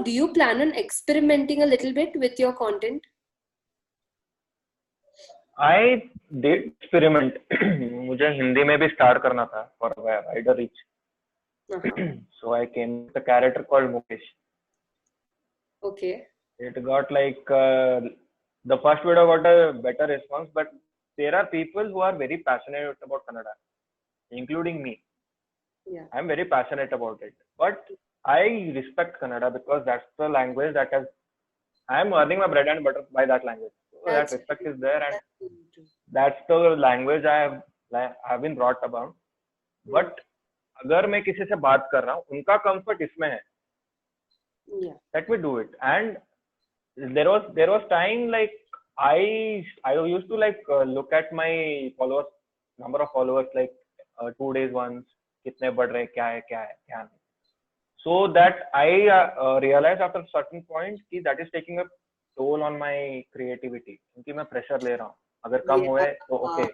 Do you plan on experimenting a little bit with your content? I did experiment. मुझे हिंदी में भी start करना था for a wider reach. Uh-huh. So I came with a character called Mukesh. Okay. It got like the first video got a better response, but there are people who are very passionate about Kannada, including me. Yeah. I'm very passionate about it, but I respect Kannada because that's the language that has. I'm earning my bread and butter by that language. So that That's respect is there, and that's really true. that's the language I have been brought about. But अगर मैं किसी से बात कर रहा हूँ, उनका comfort इसमें है. Yeah. Let me do it. And there was time like I used to like look at my followers, number of followers like 2 days once, कितने बढ़ रहे, क्या है क्या नहीं. So that I realized after a certain point कि that is taking a toll on my creativity. क्योंकि मैं pressure ले रहा हूँ. अगर कम Yeah. हुए तो okay.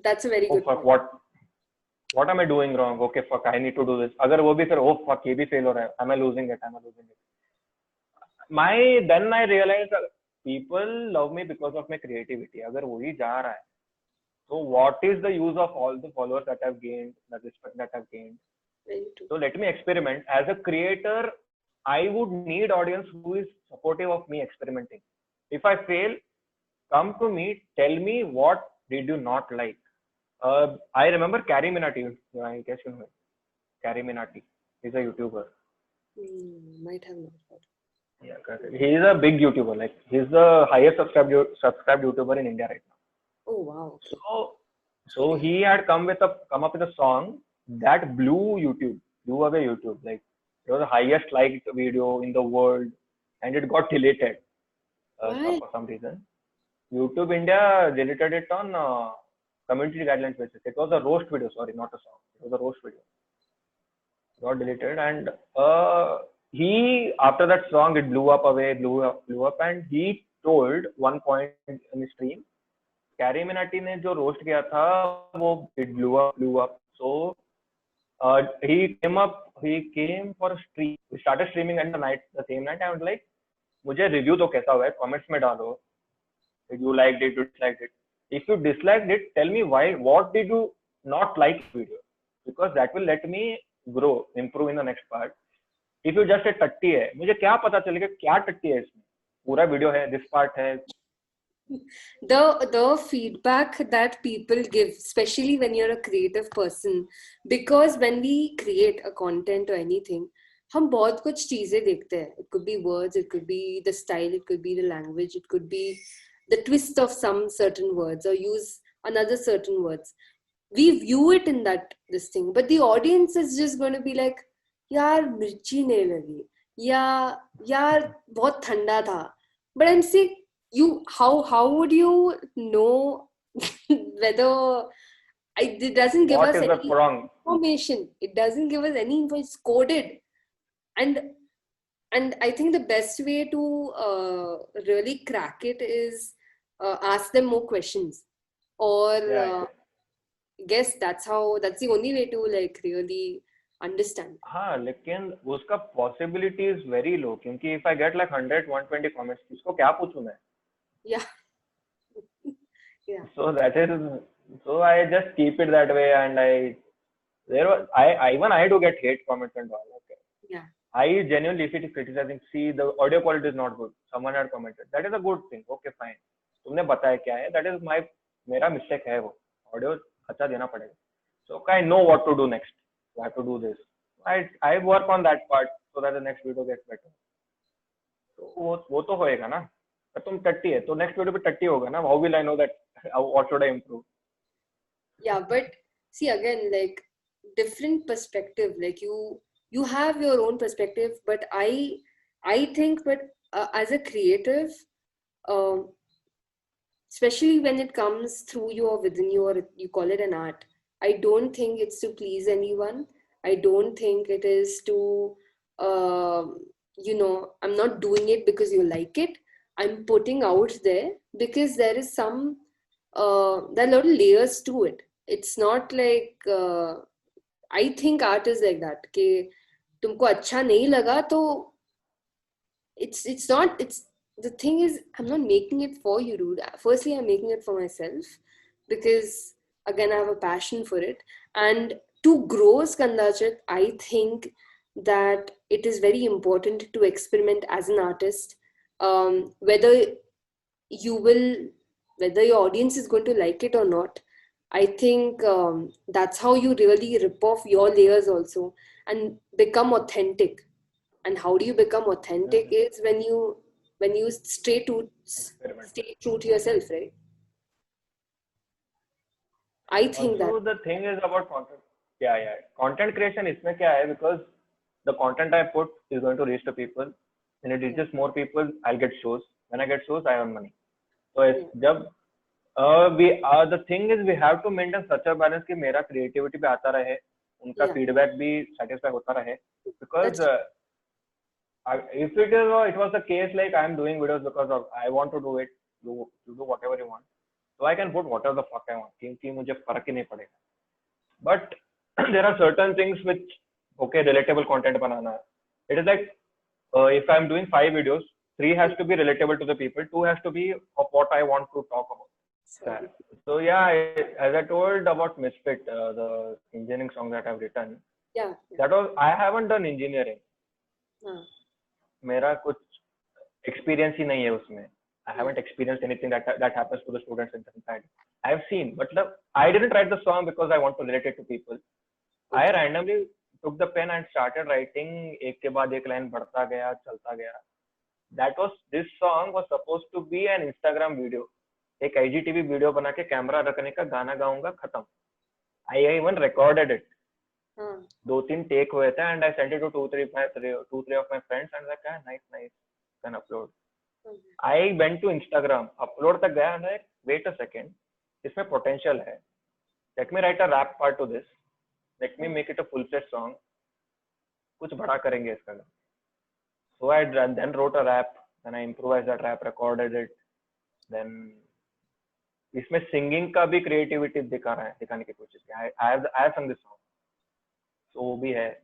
That's a very Oh good fuck, point. what am I doing wrong? Okay, fuck, I need to do this. अगर वो भी फिर oh fuck ये भी fail हो रहा है. Am I losing it? Then I realized that people love me because of my creativity. अगर वही जा रहा है, so what is the use of all the followers that I've gained, the respect that I've gained? Very true. So let me experiment. As a creator, I would need audience who is supportive of me experimenting. If I fail, come to me, tell me what did you not like. I remember Carrie Minati. I guess you know him. Carrie Minati. He's a YouTuber. Might have not heard. Yeah, correct. He is a big YouTuber. Like he's the highest subscribed YouTuber in India right now. Oh wow. So he had come up with a song that blew away YouTube. Like it was the highest liked video in the world, and it got deleted Why? for some reason. YouTube India deleted it on community guidelines basis. It was a roast video. Sorry, not a song. It was a roast video. Got deleted, and he after that song it blew up, and he told one point in the stream. Carrie Minati ने जो roast किया था वो it blew up. So he came for a stream. We started streaming at the same night. I was like, मुझे review तो कैसा हुआ है, comments में डालो. Did you liked it? You disliked it? If you disliked it, tell me why. What did you not like the video? Because that will let me grow, improve in the next part. If you just say टट्टी है, मुझे क्या पता चलेगा क्या टट्टी है इसमें? पूरा वीडियो है, this part है. The feedback that people give, especially when you're a creative person, because when we create a content or anything, हम बहुत कुछ चीजें देखते हैं. It could be words, it could be the style, it could be the language, it could be the twist of some certain words or use another certain words. We view it in this thing, but the audience is just going to be like, यार मिर्ची नहीं लगी, या यार बहुत ठंडा था. But I'm saying, how would you know whether it doesn't give What us is any the wrong? information? It doesn't give us any info. It's coded, and I think the best way to really crack it is ask them more questions, or guess that's the only way to like really understand. हाँ, लेकिन उसका possibility is very low क्योंकि if I get like 100-120 comments, इसको क्या पूछूं मैं? Yeah. Yeah. So I just keep it that way, and I do get hate comments and all. Okay. Yeah. I genuinely, if it is criticizing, see the audio quality is not good. Someone had commented. That is a good thing. Okay, fine. तुमने बताया क्या है? That is मेरा mistake है वो. Audio अच्छा देना पड़ेगा. So I know what to do next. I have to do this. I work on that part so that the next video gets better. तो वो तो होएगा ना. पर तुम टट्टी है तो next video पे टट्टी होगा ना. How will I know that? What should I improve? Yeah, but see again, like different perspective. Like you have your own perspective, but I think, but as a creative, um, especially when it comes through you or within you, or you call it an art, I don't think it's to please anyone. I don't think it is to, I'm not doing it because you like it. I'm putting out there because there is some, there are a lot of layers to it. It's not like, I think art is like that. कि तुमको अच्छा नहीं लगा तो it's not, it's, the thing is, I'm not making it for you, dude. Firstly, I'm making it for myself because, again, I have a passion for it. And to grow Skandachit, I think that it is very important to experiment as an artist. Whether your audience is going to like it or not, I think that's how you really rip off your layers also and become authentic. And how do you become authentic is when you stay true to yourself, right? I think Also, that. the thing is about content. Yeah. Content creation इसमें क्या है? Because the content I put is going to reach to people. When it reaches more people, I'll get shows. When I get shows, I earn money. So it's जब the thing is we have to maintain such a balance कि मेरा creativity पे आता रहे, उनका feedback भी satisfy होता रहे. Because if it was the case like I'm doing videos because of I want to do it, you do whatever you want. So I can put whatever the fuck I want. क्योंकि मुझे फर्क ही नहीं पड़ेगा. But there are certain things which, okay, relatable content banana. It is like if I'm doing 5 videos, 3 has to be relatable to the people, 2 has to be of what I want to talk about. So yeah, as I told about Misfit, the engineering song that I've written, that was, I haven't done engineering. मेरा कुछ experience ही नहीं है उसमें. I haven't experienced anything that happens to the students inside. I've seen, but I didn't write the song because I want to relate it to people. I randomly took the pen and started writing. एक के बाद एक line बढ़ता गया, चलता गया. This song was supposed to be an Instagram video. एक IGTV video बना के कैमरा रखने का गाना गाऊंगा खत्म. I even recorded it. 2-3 take हुए थे and I sent it to 2-3 of my friends and like, nice, can upload. I went to Instagram, upload तक गया and like, wait a second, इसमें potential है. Let me write a rap part to this. Let me make it a full-fledged song. कुछ बड़ा करेंगे इसका. So I then wrote a rap, then I improvised that rap, recorded it. Then इसमें singing का भी creativity दिखाने की कोशिश की. I have sung this song. So वो भी है.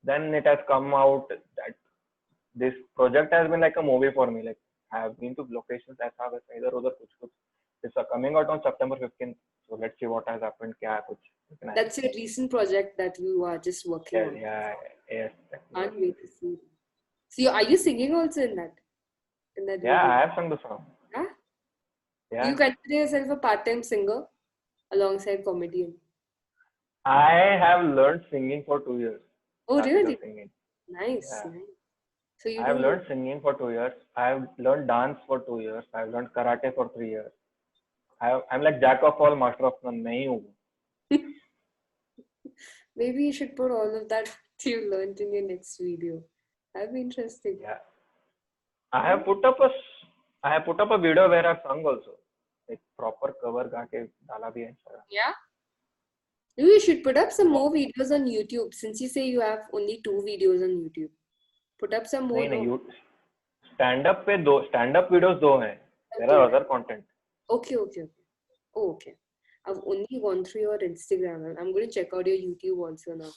Then it has come out that this project has been like a movie for me. Like I have been to locations ऐसा वैसा इधर उधर कुछ. It's coming out on September 15th. So let's see what has happened. क्या कुछ. That's a recent project that you are just working on. Yes. Can't wait to see. So are you singing also in that? Yeah, video? I have sung the song. Huh? Yeah. Do you consider yourself a part-time singer alongside comedian? I have learned singing for 2 years. Oh, really? Singing. Nice. Yeah. Nice. So I have learned singing for 2 years. I have learned dance for 2 years. I have learned karate for 3 years. I'm like jack of all, master of none. नहीं हूँ. Maybe you should put all of that you learned in your next video. That'd be interesting. Yeah. I have put up a video where I've sung also. Like proper cover गा के डाला भी है Instagram. Yeah. You should put up some more videos on YouTube. Since you say you have only 2 videos on YouTube, put up some more. नहीं stand up videos 2 हैं. There are other content. Okay. Oh, okay. I've only gone through your Instagram and I'm going to check out your YouTube also now.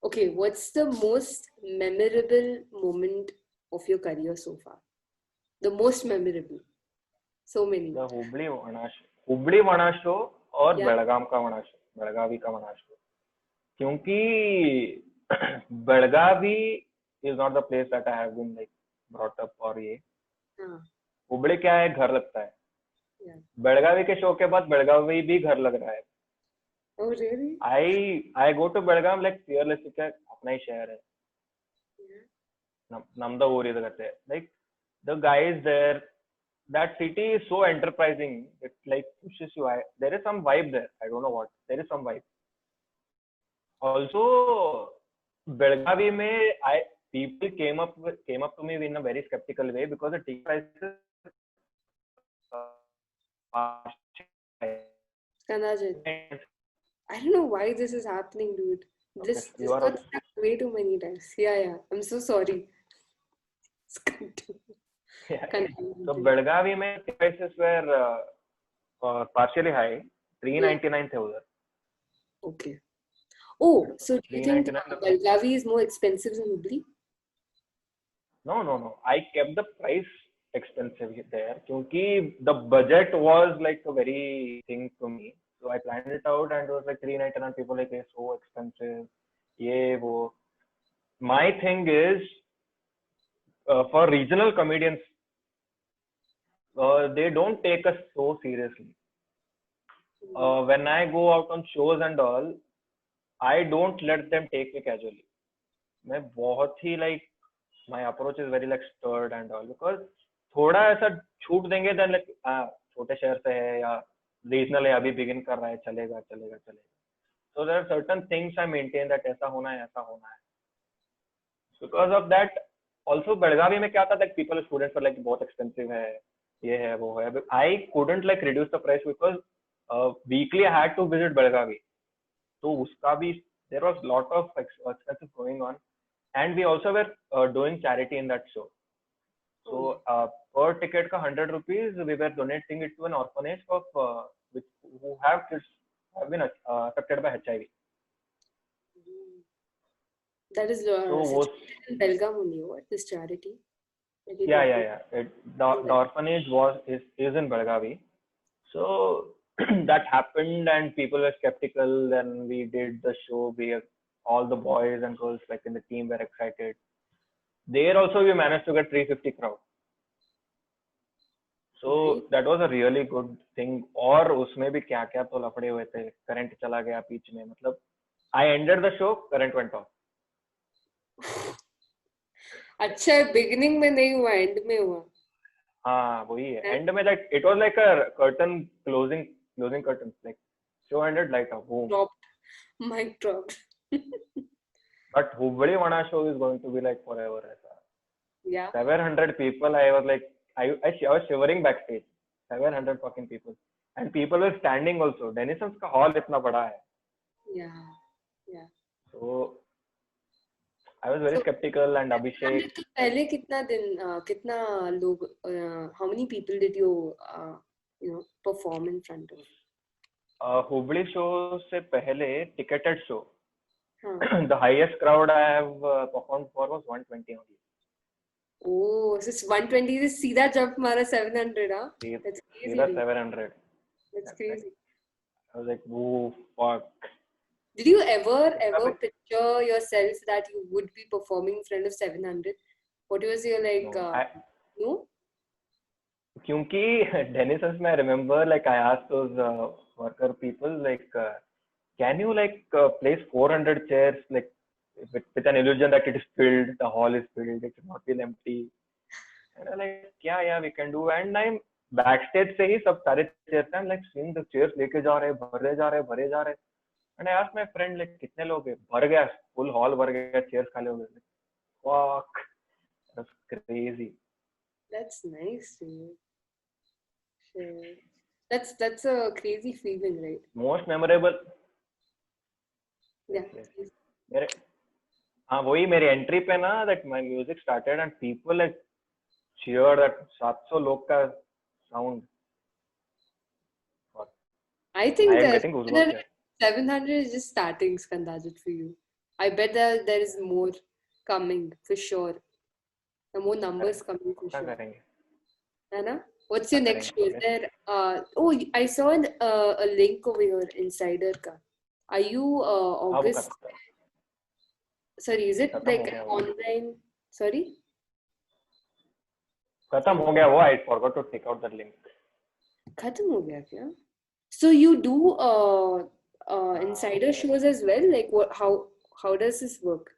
Okay, what's the most memorable moment of your career so far? The most memorable. So many. The Hubli वना show और बेलगाम का वना show, Belagavi का वना show. क्योंकि Belagavi is not the place that I have been like brought up और ये. हुबली क्या है, घर लगता है. बेलगावी के शो के बाद बेलगावी भी घर लग रहा है. Oh, really? I go to Belgaum like fearless क्या अपना ही शहर है नमदा हो रही करते हैं like the guys there that city is so enterprising it like pushes you there is some vibe there I don't know what there is some vibe also Belgavi mein I people came up to me in a very skeptical way because the ticket prices are Kanajit, I don't know why this is happening, dude. okay, This you are got okay. stuck way too many times. Yeah. I'm so sorry. Continue. Yeah. Continue. So Belgavi mein prices were partially high 399 थे उधर Okay. Oh, so do you think 399 Belgavi is more expensive than Hubli? no I kept the price expensive there क्योंकि the budget was like a very thing to me so I planned it out and it was like 399 people like it's so expensive ये वो my thing is for regional comedians they don't take us so seriously when I go out on shows and all I don't let them take me casually मैं बहुत ही like my approach is very like stirred and all because थोड़ा ऐसा छूट देंगे then like छोटे शहर से है या रीजनल है अभी बिगिन कर रहा है चलेगा so there are certain things I maintain that ऐसा होना है because of that also Belgavi में क्या था like people students were like बहुत expensive है ये है वो है I couldn't like reduce the price because weekly I had to visit Belgavi तो उसका भी there was lot of expenses going on and we also were doing charity in that show so per ticket ka 100 rupees we were donating it to an orphanage of which who have kids have been affected by HIV That is so in Belgaum only, what? This charity? yeah the orphanage is in Belgavi so that happened and people were skeptical then we did the show all the boys and girls like in the team were excited there also we managed to get 350 crowd so that was a really good thing और उसमें भी क्या क्या तो लफड़े हुए थे current चला गया बीच में मतलब I ended the show current went off अच्छा beginning में नहीं हुआ end में हुआ हाँ वही है end में like it was like a curtain closing curtains like show ended like a boom mic dropped but Hubli Vana show is going to be like forever ऐसा yeah 700 people I was like I was shivering backstage 700 fucking people and people were standing also Denison's का hall इतना बड़ा है yeah so I was very skeptical and Abhishek पहले कितना लोग how many people did you perform in front of Hubli show से पहले ticketed show the highest crowd I have performed for was 120 only oh so it's 120 is सीधा jump मारा 700 huh that's crazy सीधा 700 that's crazy I was like oh fuck did you ever picture yourself that you would be performing in front of 700 what was your like no क्योंकि Denison's में I remember like I asked those worker people like can you like place 400 chairs like with an illusion that it is filled the hall is filled it should not be empty and I'm like yeah we can do and I'm backstage से ही सब सारे chairs I'm like seeing the chairs लेके जा रहे भरे जा रहे and I asked my friend like कितने लोग हैं भर गया full hall भर गया chairs खाली हो गए fuck that's crazy that's nice dude sure. That's a crazy feeling right most memorable yeah हाँ वही मेरी एंट्री पे ना that my music started and people like cheered at 700 लोग का sound I think I am that getting goosebumps 700 is just starting Skandajit for you I bet that there is more coming for sure the more numbers coming for क्या sure करेंगे है ना what's your next show is there oh I saw a link over here Insider ka are you August sorry is it like online sorry खत्म हो गया वो I forgot to take out the link खत्म हो गया क्या so you do insider shows as well? Like what? How does this work?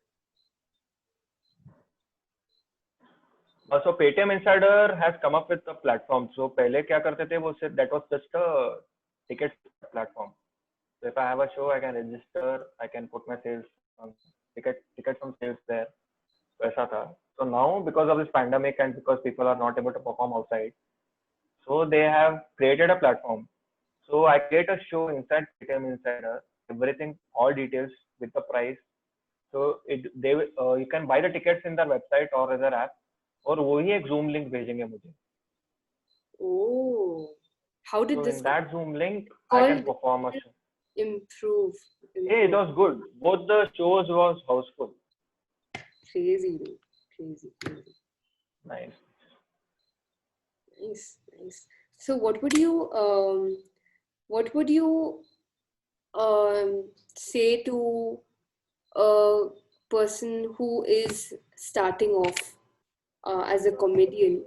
So Paytm Insider has come up with a platform. So पहले क्या करते थे वो सिर्फ that was just a ticket platform. So if I have a show, I can register, I can put my sales on tickets on sales there. So ऐसा था. So now because of this pandemic and because people are not able to perform outside, so they have created a platform. So I create a show inside Paytm Insider, everything, all details with the price. So you can buy the tickets in their website or their app. और वो ही एक Zoom link भेजेंगे मुझे. Oh, how did So this in that Zoom link, I called can perform a show. improve? Hey, it was good. Both the shows was houseful. Crazy, dude. Crazy. Nice. Nice. So what would you say to a person who is starting off as a comedian?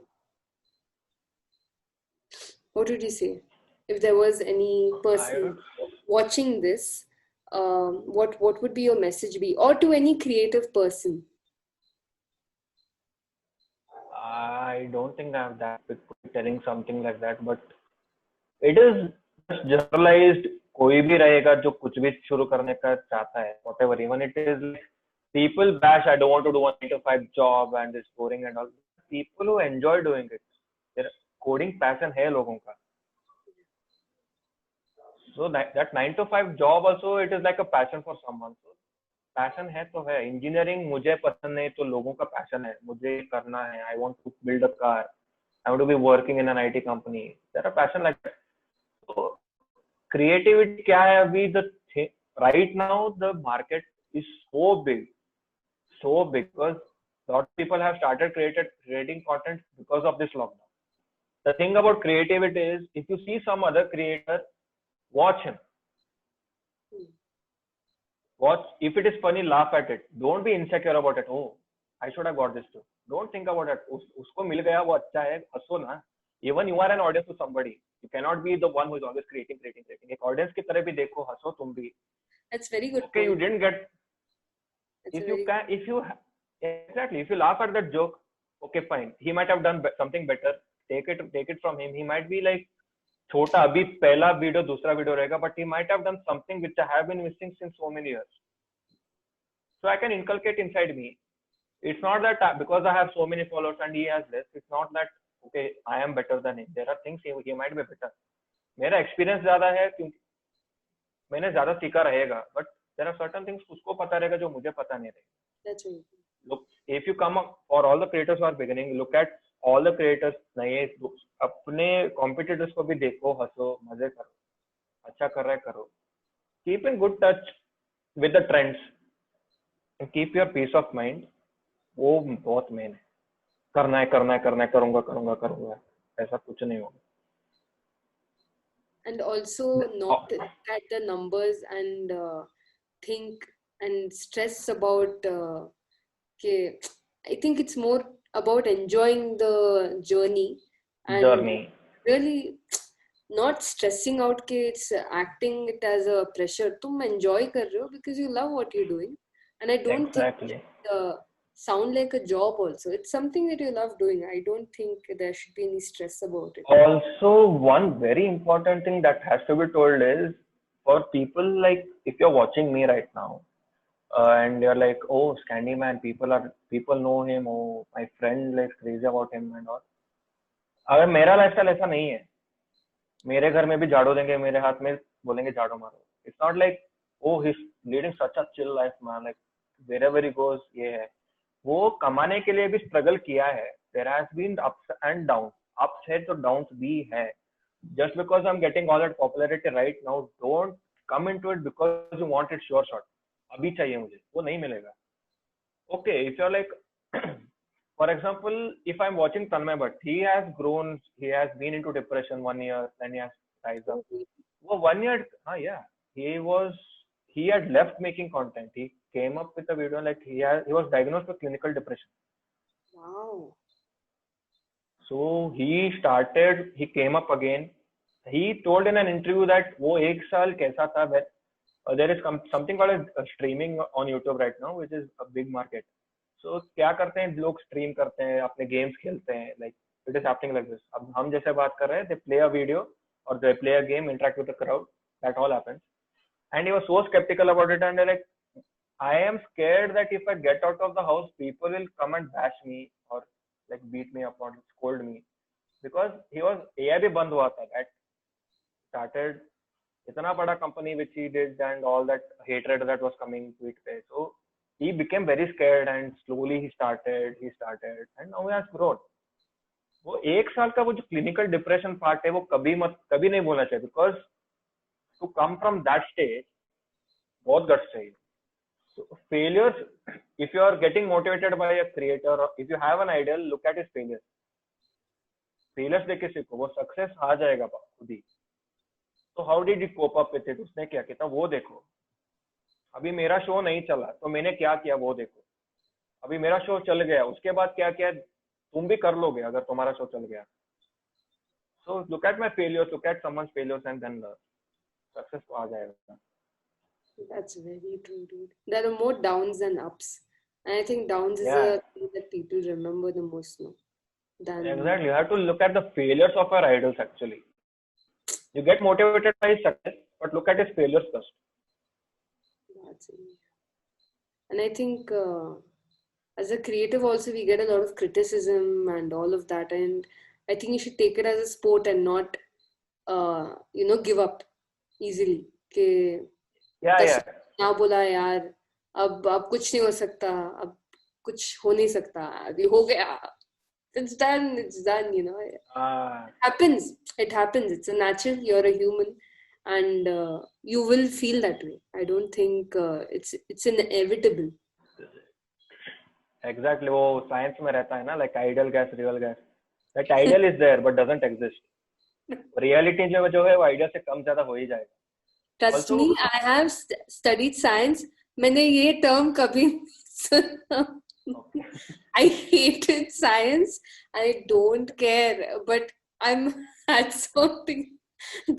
What would you say? If there was any person watching this, what would be your message be? Or to any creative person? I don't think I'm that big telling something like that, but it is just generalized. कोई भी रहेगा जो कुछ भी शुरू करने का चाहता है, whatever, even it is like people bash, I don't want to do a 9 to 5 job and it's boring and all. People who enjoy doing it, their coding passion है लोगों का. So that 9 to 5 job also, it is like a passion for someone. So passion है तो है. Engineering मुझे पसंद नहीं तो लोगों का पैशन है, मुझे करना है. I want to build a car, I want to be working in an IT company. There are passion like that. तो क्रिएटिविटी क्या है अभी? The right now the market is so big because lot of people have started creating content because of this lockdown. The thing about creativity is if you see some other creator, watch him. Watch, if it is funny, laugh at it. Don't be insecure about it. Oh, I should have got this too. Don't think about it. उसको मिल गया वो अच्छा है, हंसो ना. Even you are an audience to somebody. You cannot be the one who is always creating. एक audience की तरह भी देखो, हंसो तुम भी. That's very good. Okay, you didn't get. Exactly, if you laugh at that joke, okay, fine. He might have done something better. Take it from him. He might be like छोटा अभी पहला वीडियो दूसरा video रहेगा, but he might have done something which I have been missing since so many years. So I can inculcate inside me. It's not that because I have so many followers and he has less, it's not that okay I am better than him. There are things he might be better. मेरा experience ज्यादा है क्योंकि मैंने ज्यादा सीखा रहेगा, but there are certain things उसको पता रहेगा जो मुझे पता नहीं रहेगा. That's right. Look, if you come up for all the creators who are beginning, look at all the creators. नए अपने competitors को भी देखो, हंसो, मजे करो, अच्छा कर रहे करो. Keep in good touch with the trends and keep your peace of mind. वो बहुत मेन है. करना है, करूंगा, ऐसा कुछ नहीं होगा. And also not look at the numbers and think and stress about okay, I think it's more about enjoying the journey and really not stressing out ke it's acting it as a pressure. तुम enjoy कर रहे हो because you love what you're doing, and I don't think it sound like a job also. It's something that you love doing. I don't think there should be any stress about it. Also, one very important thing that has to be told is for people like if you're watching me right now and you're like, oh, Scandy Man, people know him, oh, my friend is crazy about him and all. अगर मेरा lifestyle ऐसा नहीं है, मेरे घर में भी झाड़ू देंगे, मेरे हाथ में बोलेंगे झाड़ू मारो. It's not like oh he's leading such a chill life man, like wherever he goes ये है. वो कमाने के लिए भी स्ट्रगल किया है. There has been ups and downs. Ups है तो downs भी है. Just because I'm getting all that popularity right now, don't come into it because you want it sure shot. अभी चाहिए मुझे, वो नहीं मिलेगा. Okay, if you're like, for example, if I'm watching Tanmay Bhatt, he has grown, he has been into depression 1 year, then he has rise up. Well, 1 year, he had left making content. He came up with a video like he was diagnosed with clinical depression. Wow. So he came up again. He told in an interview that वो एक साल कैसा था, there is something called as streaming on YouTube right now, which is a big market. So क्या करते हैं लोग, stream करते हैं, अपने गेम्स खेलते हैं, like it is happening like this. अब हम जैसे बात कर रहे हैं, they play a video or they play a game, interact with the crowd, that all happens. And he was so skeptical about it, and they're like, I am scared that if I get out of the house, people will come and bash me or like beat me up or scold me, because he was AI भी बंद हुआ था, that started इतना बड़ा company which he did and all that hatred that was coming to it. So he became very scared and slowly he started and now he has grown. वो एक साल का वो जो clinical depression part है वो कभी नहीं बोलना चाहिए, because to come from that stage बहुत guts चाहिए. So failures, if you are getting motivated by a creator or if you have an idol, look at his failures देख के सीखो, वो success आ जाएगा खुद ही. तो how did you cope up with it, उसने क्या किया वो देखो. अभी मेरा शो नहीं चला तो मैंने क्या किया वो देखो. अभी मेरा शो चल गया, उसके बाद क्या किया तुम भी कर लोगे अगर तुम्हारा शो चल गया. So look at my failures, look at someone's failures and then success तो आ जाएगा. That's very true, dude. There are more downs than ups, and I think downs is Yeah. a thing that people remember the most now. Exactly, you have to look at the failures of our idols actually. You get motivated by his success, but look at his failures first. That's it. And I think as a creative also we get a lot of criticism and all of that, and I think you should take it as a sport and not give up easily. कि Yeah. ना बोला यार अब कुछ नहीं हो सकता, अब कुछ हो नहीं सकता, अभी हो गया, it's done, it happens, it's a natural, you're a human, and you will feel that way. I don't think it's inevitable. Exactly, वो साइंस में रहता है ना, like ideal gas, real gas. That ideal is there but doesn't exist. Reality जो है वो ideal से कम ज्यादा हो ही जाएगा. Trust me, I have studied science. मैंने ये term कभी सुना. I hated science. I don't care, but I'm at something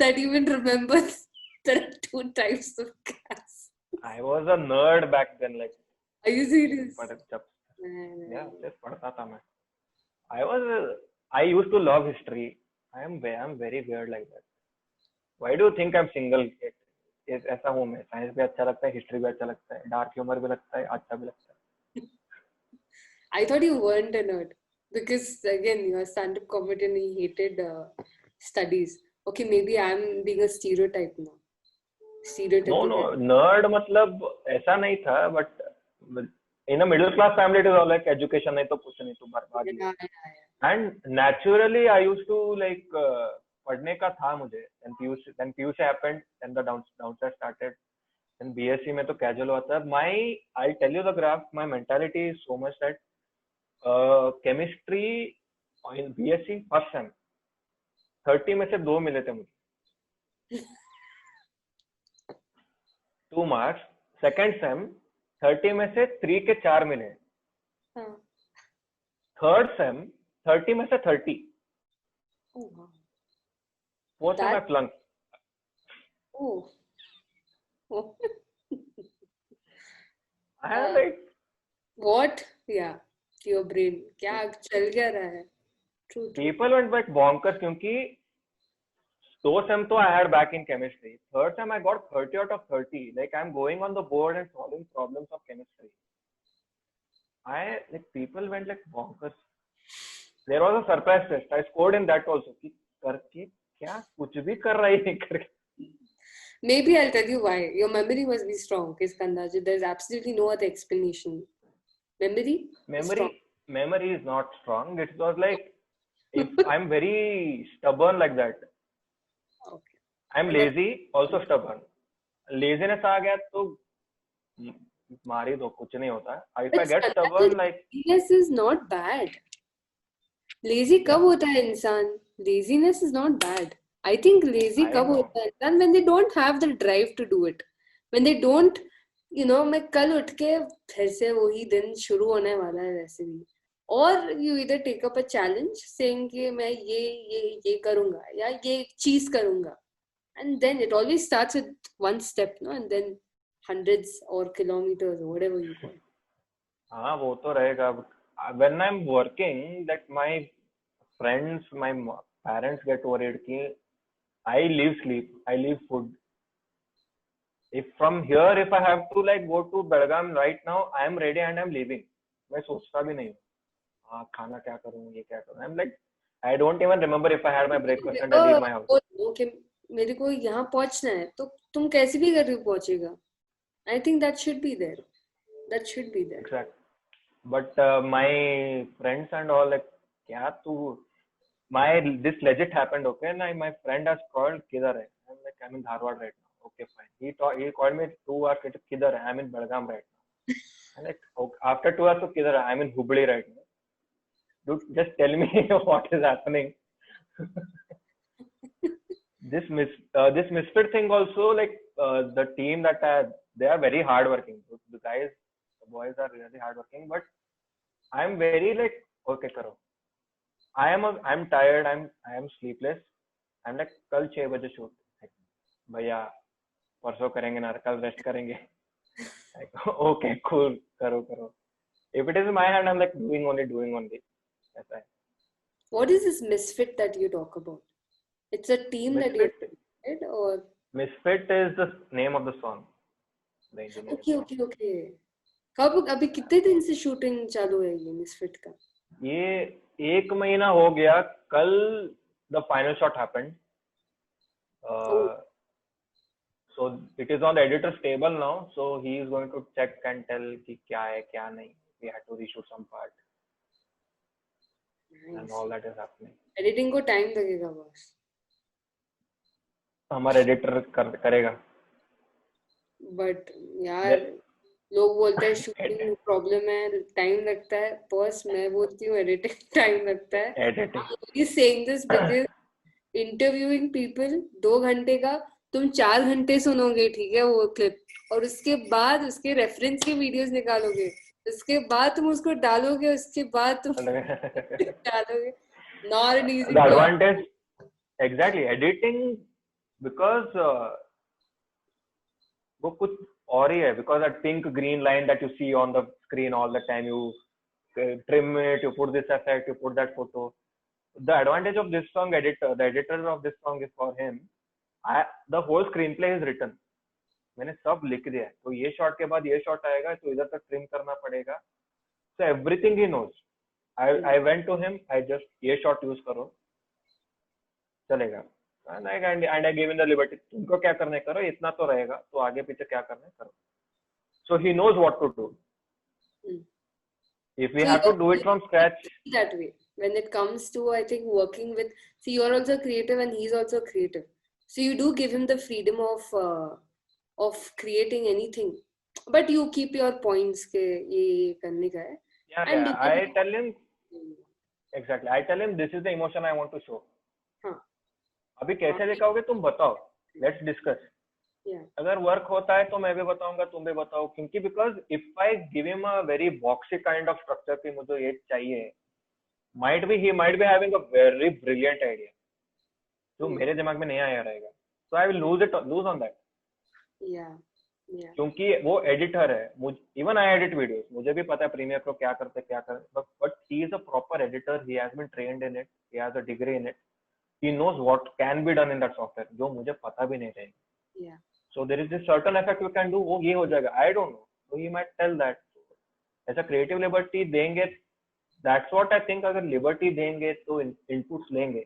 that even remembers there are two types of gas. I was a nerd back then, like. Are you serious? Yeah, just पढ़ता था मैं. I used to love history. I'm very weird like that. Why do you think I'm single? ऐसा हूँ मैं. Science भी अच्छा लगता है, हिस्ट्री भी अच्छा लगता है, डार्क ह्यूमर भी लगता है, अच्छा भी लगता है. I thought you weren't a nerd because again you're a stand-up comedian and you hated studies. Okay, maybe I'm being a stereotype now. No, nerd मतलब ऐसा नहीं था, but in a middle class family it is all like education नहीं तो कुछ नहीं तो बर्बाद. And naturally I used to like पढ़ने का था मुझे. Then PUC happened, then the downside started. Then BSc में तो casual होता है. I'll tell you the graph. My mentality is so much that chemistry in BSc first sem 30 में से 2 मिले थे मुझे. 2 marks. Second sem 30 में से 3 के 4 मिले. Third sem 30 में से 30. Oh wow. Fourth sem I flunked. Oh. I have like. What? Yeah. Your brain. क्या चल क्या रहा है? True. People went like bonkers क्योंकि 2 sem तो I had back in chemistry. Third sem I got 30 out of 30. Like I'm going on the board and solving problems of chemistry. People went like bonkers. There was a surprise test. I scored in that also. कि करके क्या कुछ भी कर रही है करके. Maybe I'll tell you why. Your memory must be strong, Kiskandaji. There's absolutely no other explanation. Memory is not strong. It was like if I'm very stubborn like that. Okay. I'm lazy, also stubborn. Laziness आ गया तो मारी दो, कुछ नहीं होता. If I get stubborn, like laziness is not bad. Lazy कब होता है इंसान? Laziness is not bad. I think lazy कब होता है इंसान? When they don't have the drive to do it. When they don't, मैं कल उठ के फिर से वही दिन शुरू होने वाला है वैसे भी. Or you either take up a challenge saying कि मैं ये करूँगा या ये चीज करूँगा. and then it always starts with one step, no, and then hundreds or kilometers or whatever you call. हाँ वो तो रहेगा. When I'm working, like my friends, my parents get worried कि I leave sleep, I leave food. If from here, if I have to like go to Belgaum right now, I am ready and I'm leaving. मैं सोचता भी नहीं हूँ. हाँ खाना क्या करूँ, ये क्या करूँ. I'm like, I don't even remember if I had my breakfast and I leave my house. Okay, मेरे को यहाँ पहुँचना है, तो तुम कैसे भी करके पहुँचेगा. I think that should be there. That should be there. Exactly. But my friends and all like, क्या तू, this legit happened, okay? And my friend has called, किधर है? I'm like, I'm in Dharwad right now. Okay, fine. He called me 2 hours later, किधर है? I'm in Belgaum right now. I'm like, okay, after 2 hours, so किधर है? I'm in Hubli right now. Dude, just tell me what is happening. This misfit thing also, like the team that they are very hardworking. The guys, the boys are really hardworking. But I'm very like, okay, karo. I'm tired. I am sleepless. I'm like, कल 6 बजे shoot. Like, भैया परसों करेंगे ना, कल rest करेंगे. Like, okay, cool, करो. If it is in my hand, I'm like doing only. ऐसा है. What is this misfit that you talk about? It's a team that you did, or Misfit is the name of the song. okay. कब अभी कितने दिन से shooting चालू है ये मिसफिट का? ये 1 महीना हो गया. कल the final shot happened. So it is on the editor's table now. So he is going to check and tell कि क्या है क्या नहीं. We had to reshoot some part. Nice. And all that is happening. Editing को time लगेगा बस. हमारा editor करेगा. But यार लोग बोलते हैं शूटिंग प्रॉब्लम है, टाइम लगता है. बस मैं बोलती हूँ एडिटिंग टाइम लगता है. Editing. He's saying this because interviewing people 2 घंटे का तुम 4 घंटे सुनोगे, ठीक है, वो क्लिप, और उसके बाद उसके रेफरेंस के वीडियोस निकालोगे, उसके बाद तुम उसको डालोगे, उसके बाद तुम डालोगे. Not an easy. The advantage, exactly, editing, because वो कुछ और ही है, because that pink green line that you see on the screen all the time, you trim it, you put this effect, you put that photo. The advantage of this song, the editor of this song is for him. The whole screenplay is written. मैंने सब लिख दिया है. तो ये shot के बाद ये शॉट आएगा, तो इधर तक ट्रिम करना पड़ेगा. So everything he knows. I went to him. I just ये शॉट यूज करो, चलेगा. And I gave him the liberty. तुमको क्या करना है करो, इतना तो रहेगा, तो आगे पीछे क्या करना है करो. So he knows what to do. If we have to do it from scratch. That way. When it comes to, I think, working with, see, you're also creative and he's also creative. So you do give him the freedom of creating anything, but you keep your points के ये करने का है. Yeah, I tell him exactly. I tell him this is the emotion I want to show. हाँ. अभी कैसे दिखाओगे तुम बताओ. Let's discuss. Yeah. अगर वर्क होता है तो मैं भी बताऊंगा, तुम भी बताओ, क्योंकि because if I give him a very boxy kind of structure कि मुझे ये चाहिए, he might be having a very brilliant idea जो मेरे दिमाग में नहीं आया रहेगा. So I will lose on that. Yeah. क्योंकि वो एडिटर है. Even I edit videos. मुझे भी पता है प्रीमियर प्रो क्या करते but he is a proper editor. He has been trained in it. He has a degree in it. He knows what can be done in that software जो मुझे पता भी नहीं रहेगा. Yeah. So there is this certain effect we can do. वो ये हो जाएगा. I don't know. So he might tell that. ऐसा creative liberty देंगे. That's what I think. अगर liberty देंगे तो inputs लेंगे.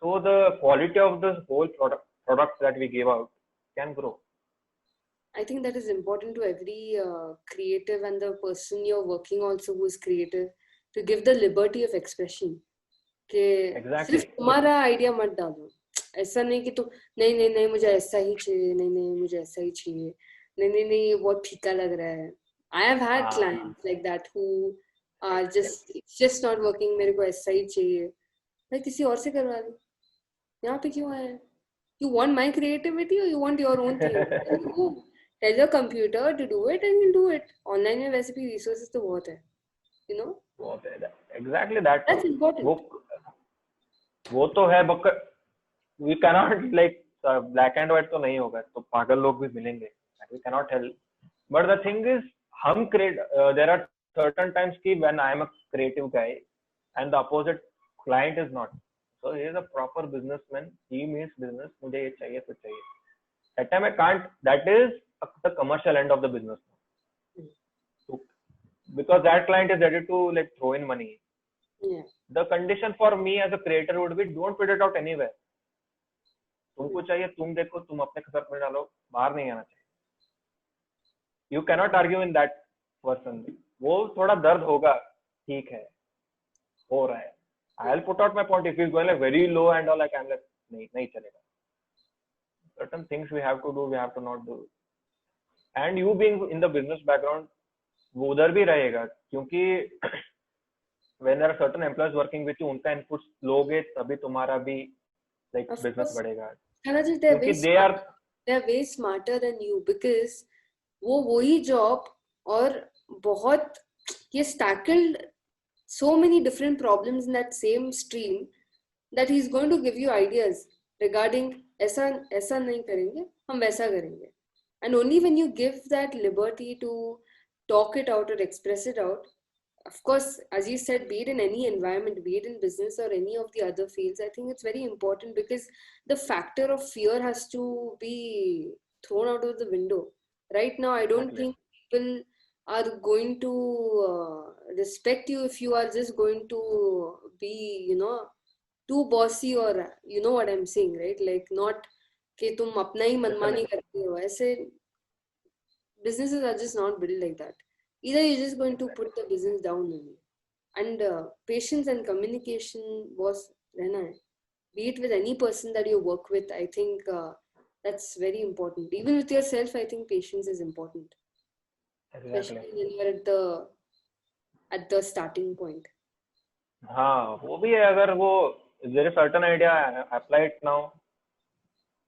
So the quality of the whole product that we give out can grow. I think that is important to every creative and the person you're working also who is creative, to give the liberty of expression. कि सिर्फ तुम्हारा idea मत डालो. ऐसा नहीं कि तुम नहीं मुझे ऐसा ही चाहिए, नहीं मुझे ऐसा ही चाहिए, नहीं बहुत फीका लग रहा है. I have had clients like that who are it's just not working. मेरे को ऐसा ही चाहिए. मैं किसी और से करवा लूं. यहाँ पे क्यों आया? You want my creativity or you want your own thing? Tell your computer to do it and you'll do it. Online में वैसे भी resources तो बहुत है. You know? Exactly that. That's important. वो तो है, but we cannot like black and white तो नहीं होगा, तो पागल लोग भी मिलेंगे, we cannot help. But the thing is हम create, there are certain times ki when I am a creative guy and the opposite client is not, so he is a proper businessman, he means business, mujhe ye chahiye to chahiye. That time I can't, that is the commercial end of the business. So, because that client is ready to like throw in money. Yeah. The condition for me as a creator would be, don't put it out anywhere. तुमको चाहिए तुम देखो, तुम अपने खतर में डालो, बाहर नहीं आना चाहिए. You cannot argue in that person. वो थोड़ा दर्द होगा, ठीक है, हो रहा है. I'll put out my point. If he's going like very low and all, like I'm like नहीं चलेगा. Certain things we have to do, we have to not do. And you being in the business background, वो उधर भी रहेगा, क्योंकि when there are certain employees working with you, उनका inputs लोगे तभी तुम्हारा भी like Of business course. बढ़ेगा. Kanaji, they're way क्योंकि they're way smarter than you, because वो वही job और बहुत he has tackled so many different problems in that same stream that he's going to give you ideas regarding ऐसा ऐसा नहीं करेंगे, हम वैसा करेंगे. And only when you give that liberty to talk it out or express it out, of course, as you said, be it in any environment, be it in business or any of the other fields, I think it's very important, because the factor of fear has to be thrown out of the window. Right now, I don't think people are going to respect you if you are just going to be, too bossy, or you know what I'm saying, right? Like, not कि तुम अपना ही मनमानी करते हो. ऐसे businesses are just not built like that. Either you're just going to put the business down only. And patience and communication was रहना है. Be it with any person that you work with, I think that's very important. Even with yourself, I think patience is important. Especially when you're at the starting point. हाँ, वो भी है. अगर वो there is certain idea, apply it now.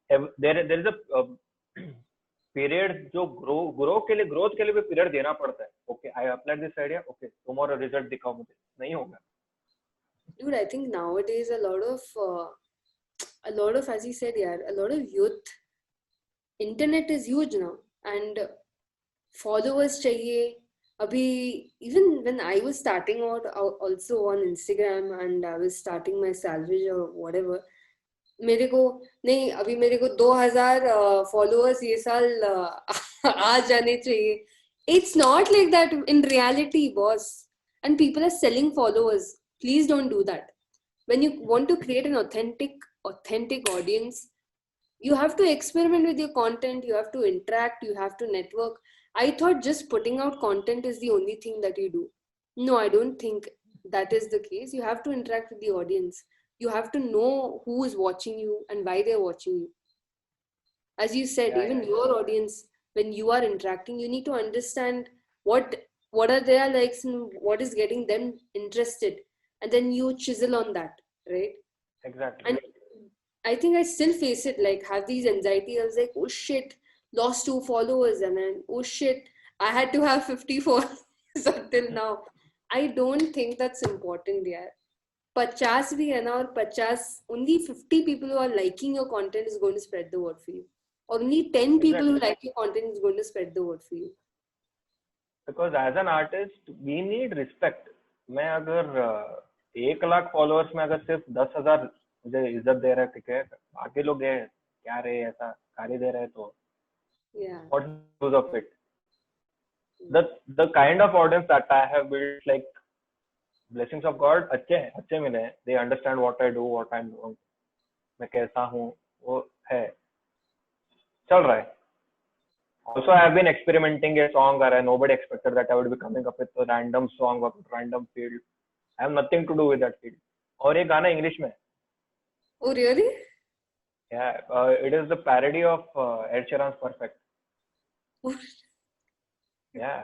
There is a period जो growth के लिए भी period देना पड़ता है. Okay, I applied this idea. Okay, tomorrow result दिखाओ मुझे. नहीं होगा. Dude, I think nowadays a lot of, as you said, yeah, a lot of youth. Internet is huge now, and followers चाहिए. Abhi, even when I was starting out also on Instagram and I was starting my salvage or whatever, मेरे को नहीं, अभी मेरे को 2000 followers ये साल आ जाने चाहिए. It's not like that in reality, boss. And people are selling followers. Please don't do that. When you want to create an authentic audience, you have to experiment with your content, you have to interact, you have to network. I thought just putting out content is the only thing that you do. No, I don't think that is the case. You have to interact with the audience. You have to know who is watching you and why they're watching you. As you said, your audience, when you are interacting, you need to understand what are their likes and what is getting them interested. And then you chisel on that, right? Exactly. And I think I still face it, like have these anxiety. I was like, oh shit, lost 2 followers, and then oh shit, I had to have 50 followers until now. I don't think that's important, yeah. 50 bhi hai na, aur 50, only 50 people who are liking your content is going to spread the word for you. Or only 10 people who like your content is going to spread the word for you. Because as an artist, we need respect. मैं अगर 1 lakh followers में अगर सिर्फ 10,000 मुझे इज्जत दे रहा है, ठीक है, बाकी लोग हैं क्या रे ऐसा गाली दे रहे हैं, तो what use of it? The kind of audience that I have built, like blessings of God, अच्छे मिले हैं. They understand what I do, what I'm doing, मैं कैसा हूँ, वो है, चल रहा है. Also, I have been experimenting a song where nobody expected that I would be coming up with a random song of a random field. I have nothing to do with that field. और ये गाना English में. Oh really? Yeah, it is the parody of Ed Sheeran's Perfect. Yeah.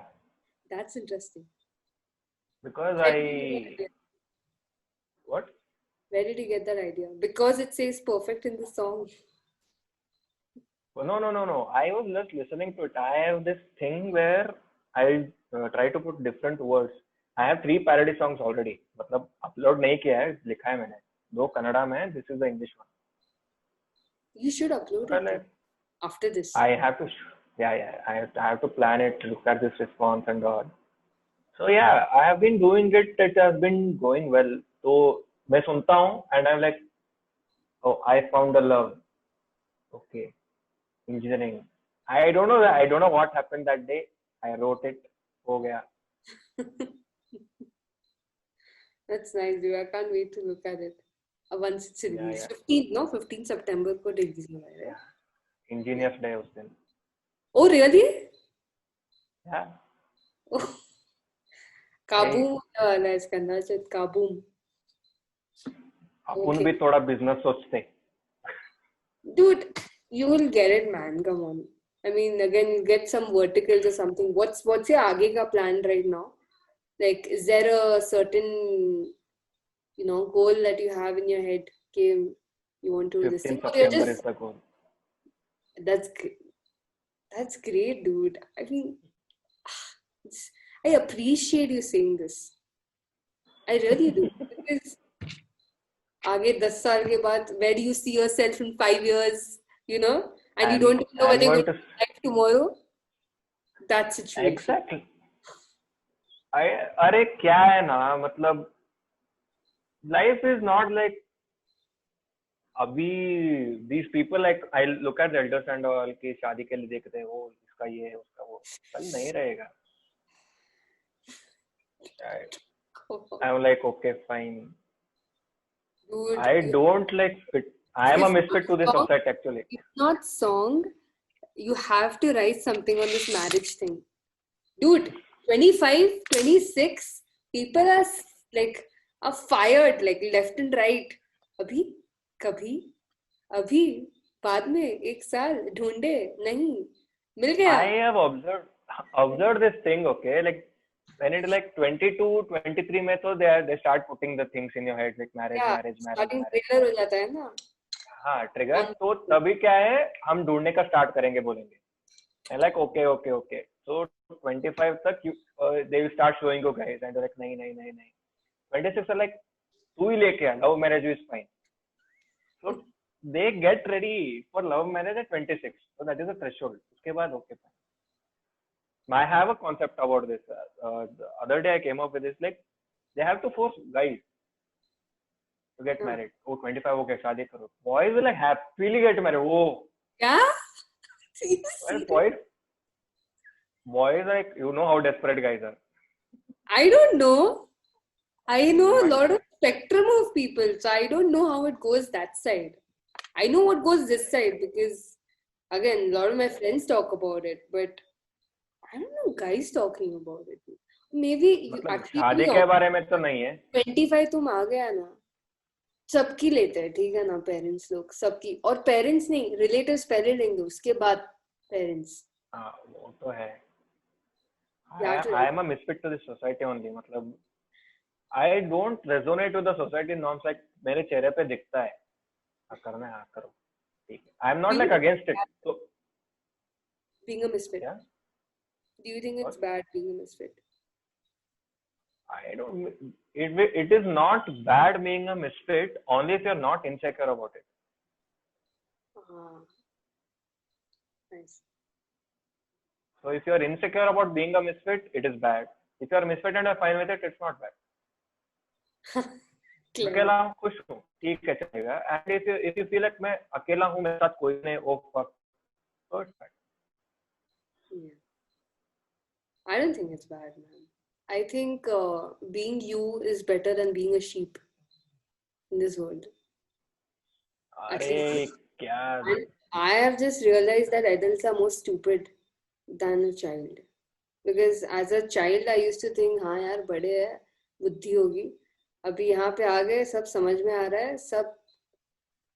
That's interesting. Because what? Where did you get that idea? Because it says perfect in the song. No. I was just listening to it. I have this thing where I try to put different words. I have 3 parody songs already. मतलब upload नहीं किया है, लिखा है मैंने. 2 कन्नड़ा में, this is the English one. You should upload Well, it then, after this. I have to, yeah, I have to plan it, look at this response and all. So yeah, I have been doing it. It has been going well. So मैं सुनता हूँ and I'm like, oh, I found a love. Okay, engineering. I don't know. I don't know what happened that day. I wrote it. हो गया. That's nice, dude. I can't wait to look at it. Once it's Yeah, released. yeah. 15th, no? 15 September को release हुआ है, right? Yeah. Engineers Day उस दिन. Oh, really? Yeah. Oh. काबूम वाला है इसका नाम शायद काबूम. अपन Okay. भी थोड़ा business सोचते. Dude, you will get it, man. Come on. I mean, again, you get some verticals or something. What's your आगे का plan right now? Like, is there a certain, goal that you have in your head? Okay, you want to do this 15 thing? Or you're September is just, the goal. that's great, dude. I mean, I appreciate you saying this. I really do. Because आगे 10 साल के बाद, where do you see yourself in 5 years, and you don't even know I'm whether you're going going to to be alive tomorrow? That situation. exactly. अरे क्या है ना मतलब life is not like अभी these people like I look at the elders and all कि शादी के लिए देखते हैं वो इसका ये उसका वो कल नहीं रहेगा. I'm like okay fine. Dude, I don't like fit. I am a It's misfit to not this song. society actually. It's not song. You have to write something on this marriage thing. Dude, 25, 26, people are like are fired like left and right. अभी कभी अभी बाद में एक साल ढूंढे नहीं मिल गया. I have observed this thing, okay? Like when it like 22, 23 में तो they start putting the things in your head like marriage. Starting trailer हो जाता है ना. हाँ ट्रिगर. तो तभी क्या है हम ढूंढने का स्टार्ट करेंगे बोलेंगे. And like okay. So 25 तक they will start showing you guys and they're like नहीं. 26 are like तू ही लेके आ, love marriage is fine. So they get ready for love marriage at 26. So that is the threshold. उसके बाद okay fine. I have a concept about this. The other day I came up with this like they have to force guys to get married. Oh 25 okay शादी करो. Boys will like happily get married. Oh क्या? well, boys like you know how desperate guys are. I don't know. I know a lot of spectrum of people, so I don't know how it goes that side. I know what goes this side because, again, a lot of my friends talk about it, but I don't know guys talking about it. Maybe you मतलब actually शादी के बारे में तो नहीं है. 25 तुम आ गया ना, सबकी लेते हैं ठीक है ना पेरेंट्स लोग सबकी और पेरेंट्स नहीं रिलेटिव्स पहले लेंगे उसके बाद पेरेंट्स. हाँ वो तो है. Yeah, I am a misfit to this society only. मतलब I don't resonate with the society norms like मेरे चेहरे पे दिखता है. हाँ करना है हाँ करो. ठीक है. I am not like against it. So being a misfit. Yeah. Do you think it's bad being a misfit? I don't. It is not bad being a misfit only if you're not insecure about it. Nice. So if you're insecure about being a misfit, it is bad. If you're a misfit and you're fine with it, it's not bad. अकेला हूँ खुश हूँ ठीक है चलेगा. And if you feel like मैं अकेला हूँ मेरे साथ कोई नहीं oh fuck, so it's bad. Yeah. I don't think it's bad, man. I think being you is better than being a sheep in this world. अरे क्या? And I have just realized that adults are more stupid than a child. Because as a child, I used to think, हाँ यार बड़े हैं, बुद्धि होगी. अभी यहाँ पे आ गए, सब समझ में आ रहा है, सब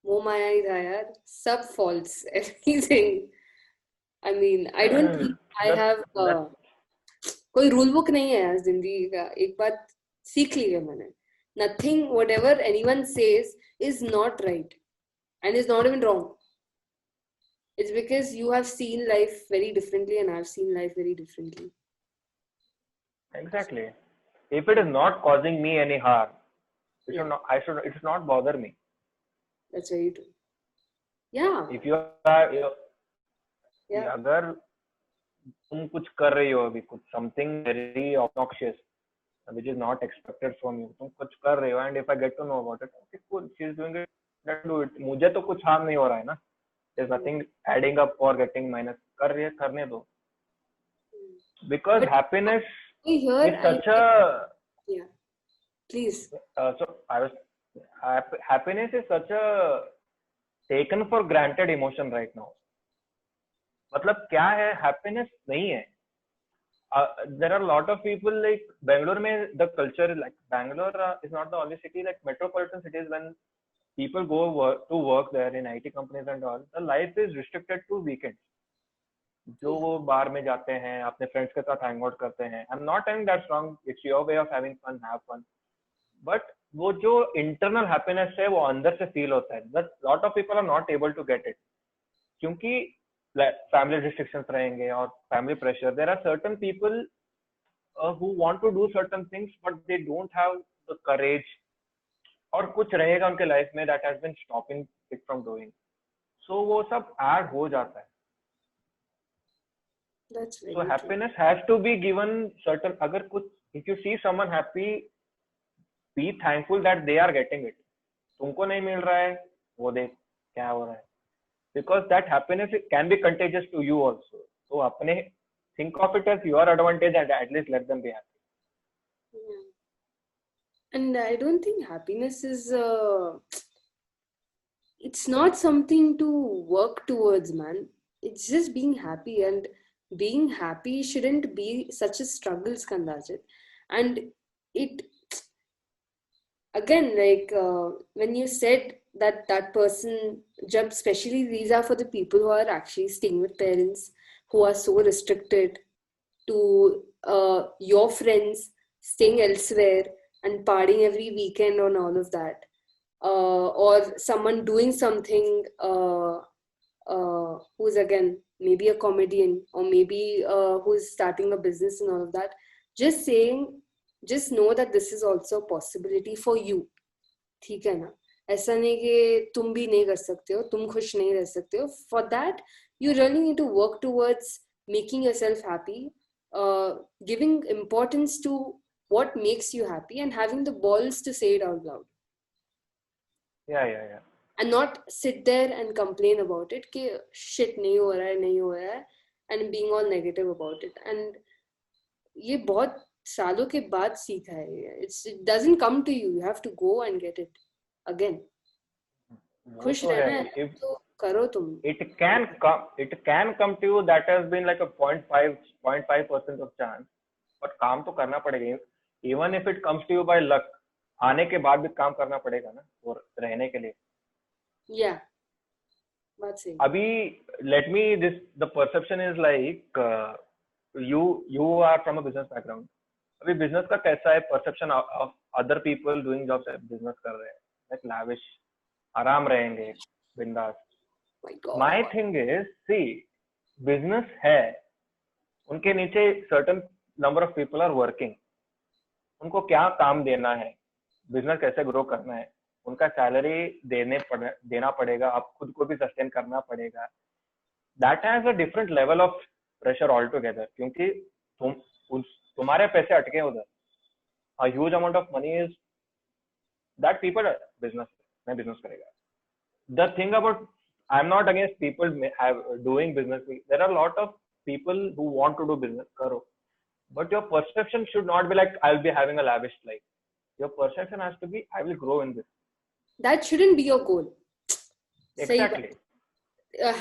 मोह माया ही था यार, सब false, everything. I mean, I don't think I have कोई रूल बुक नहीं है यार जिंदगी का. एक बात सीख ली है मैंने. Nothing, whatever anyone says is not right and is not even wrong. It's because you have seen life very differently and I've seen life very differently. Exactly. If it is not causing me any harm, it should not bother me. That's very true. Yeah, If you are yeah. अगर तुम कुछ कर रही हो अभी कुछ something very obnoxious which is not expected from you, तुम कुछ कर रहे हो and if I get to know about it, okay cool, she is doing it, let do it. मुझे तो कुछ harm नहीं हो रहा है ना, there's nothing adding up or getting minus, कर रही है करने दो, because But happiness here is such a yeah, please. so I was happiness is such a taken for granted emotion right now. मतलब क्या है, happiness नहीं है. There are a lot of people like Bangalore mein, the culture is like Bangalore is not the only city, like metropolitan cities, when people go to work there in IT companies and all, the life is restricted to weekends. जो वो बार में जाते हैं अपने friends के साथ hang out करते हैं, I am not telling that's wrong, it's your way of having fun, have fun, but वो जो इंटरनल हैप्पीनेस है वो अंदर से फील होता है, but lot of people are not able to get it, क्योंकि फैमिली रिस्ट्रिक्शंस रहेंगे और family pressure. There are certain people who want to do certain things but they don't have the courage, और कुछ रहेगा उनके life में that has been stopping it from doing, so वो सब ऐड हो जाता है. That's very So true. happiness has to be given certain, अगर कुछ, if you see someone happy, be thankful that they are getting it. तुमको नहीं मिल रहा है वो देख क्या हो रहा है, because that happiness can be contagious to you also. तो अपने think of it as your advantage and at least let them be happy. Yeah. And I don't think happiness is it's not something to work towards, man. It's just being happy, and being happy shouldn't be such a struggle, Skandajit. And it again, like when you said that that person, jab, especially these are for the people who are actually staying with parents, who are so restricted, to your friends staying elsewhere and partying every weekend on all of that, or someone doing something who's again maybe a comedian, or maybe who's starting a business and all of that, just saying, just know that this is also a possibility for you. ठीक है ना, ऐसा नहीं कि तुम भी नहीं कर सकते हो, तुम खुश नहीं रह सकते हो. For that you really need to work towards making yourself happy, giving importance to what makes you happy, and having the balls to say it out loud. Yeah. And not sit there and complain about it कि shit नहीं हो रहा है and being all negative about it. And ये बहुत सालों के बाद सीखा है ये. It doesn't come to you, you have to go and get it again. खुश रहना है तो करो तुम. It can come to you. That has been like a 0.5% of chance, but काम तो करना पड़ेगा. Even if it comes to you by luck, आने के बाद भी काम करना पड़ेगा ना और रहने के लिए. Yeah, बात सही. अभी the perception is like you are from a business background. अभी business का कैसा है perception of other people doing jobs, business कर रहे हैं, like lavish, आराम रहेंगे, बिंदास. My thing is, see, business है, उनके नीचे certain number of people are working. उनको क्या काम देना है, बिजनेस कैसे ग्रो करना है, उनका सैलरी देना पड़ेगा, आप खुद को भी सस्टेन करना पड़ेगा. That has a different level of pressure all together, क्योंकि तुम्हारे पैसे अटके उधर. A huge amount of money is that people business में बिजनेस करेगा. The thing about, I am not against people doing business. There are lot of people who want to do business, करो, but your perception should not be like I'll be having a lavish life. Your perception has to be I will grow in this. That shouldn't be your goal. Exactly.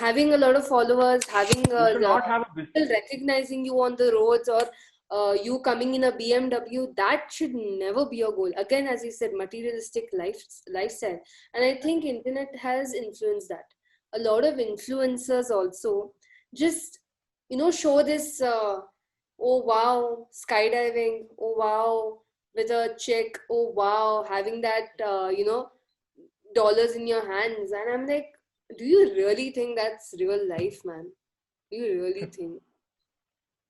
Having a lot of followers, having you should not have a people recognizing you on the roads, or you coming in a BMW, that should never be your goal. Again, as you said, materialistic lifestyle. And I think internet has influenced that. A lot of influencers also just, show this oh wow, skydiving, oh wow, with a chick, oh wow, having that dollars in your hands. And I'm like, do you really think that's real life, man? Do you really think?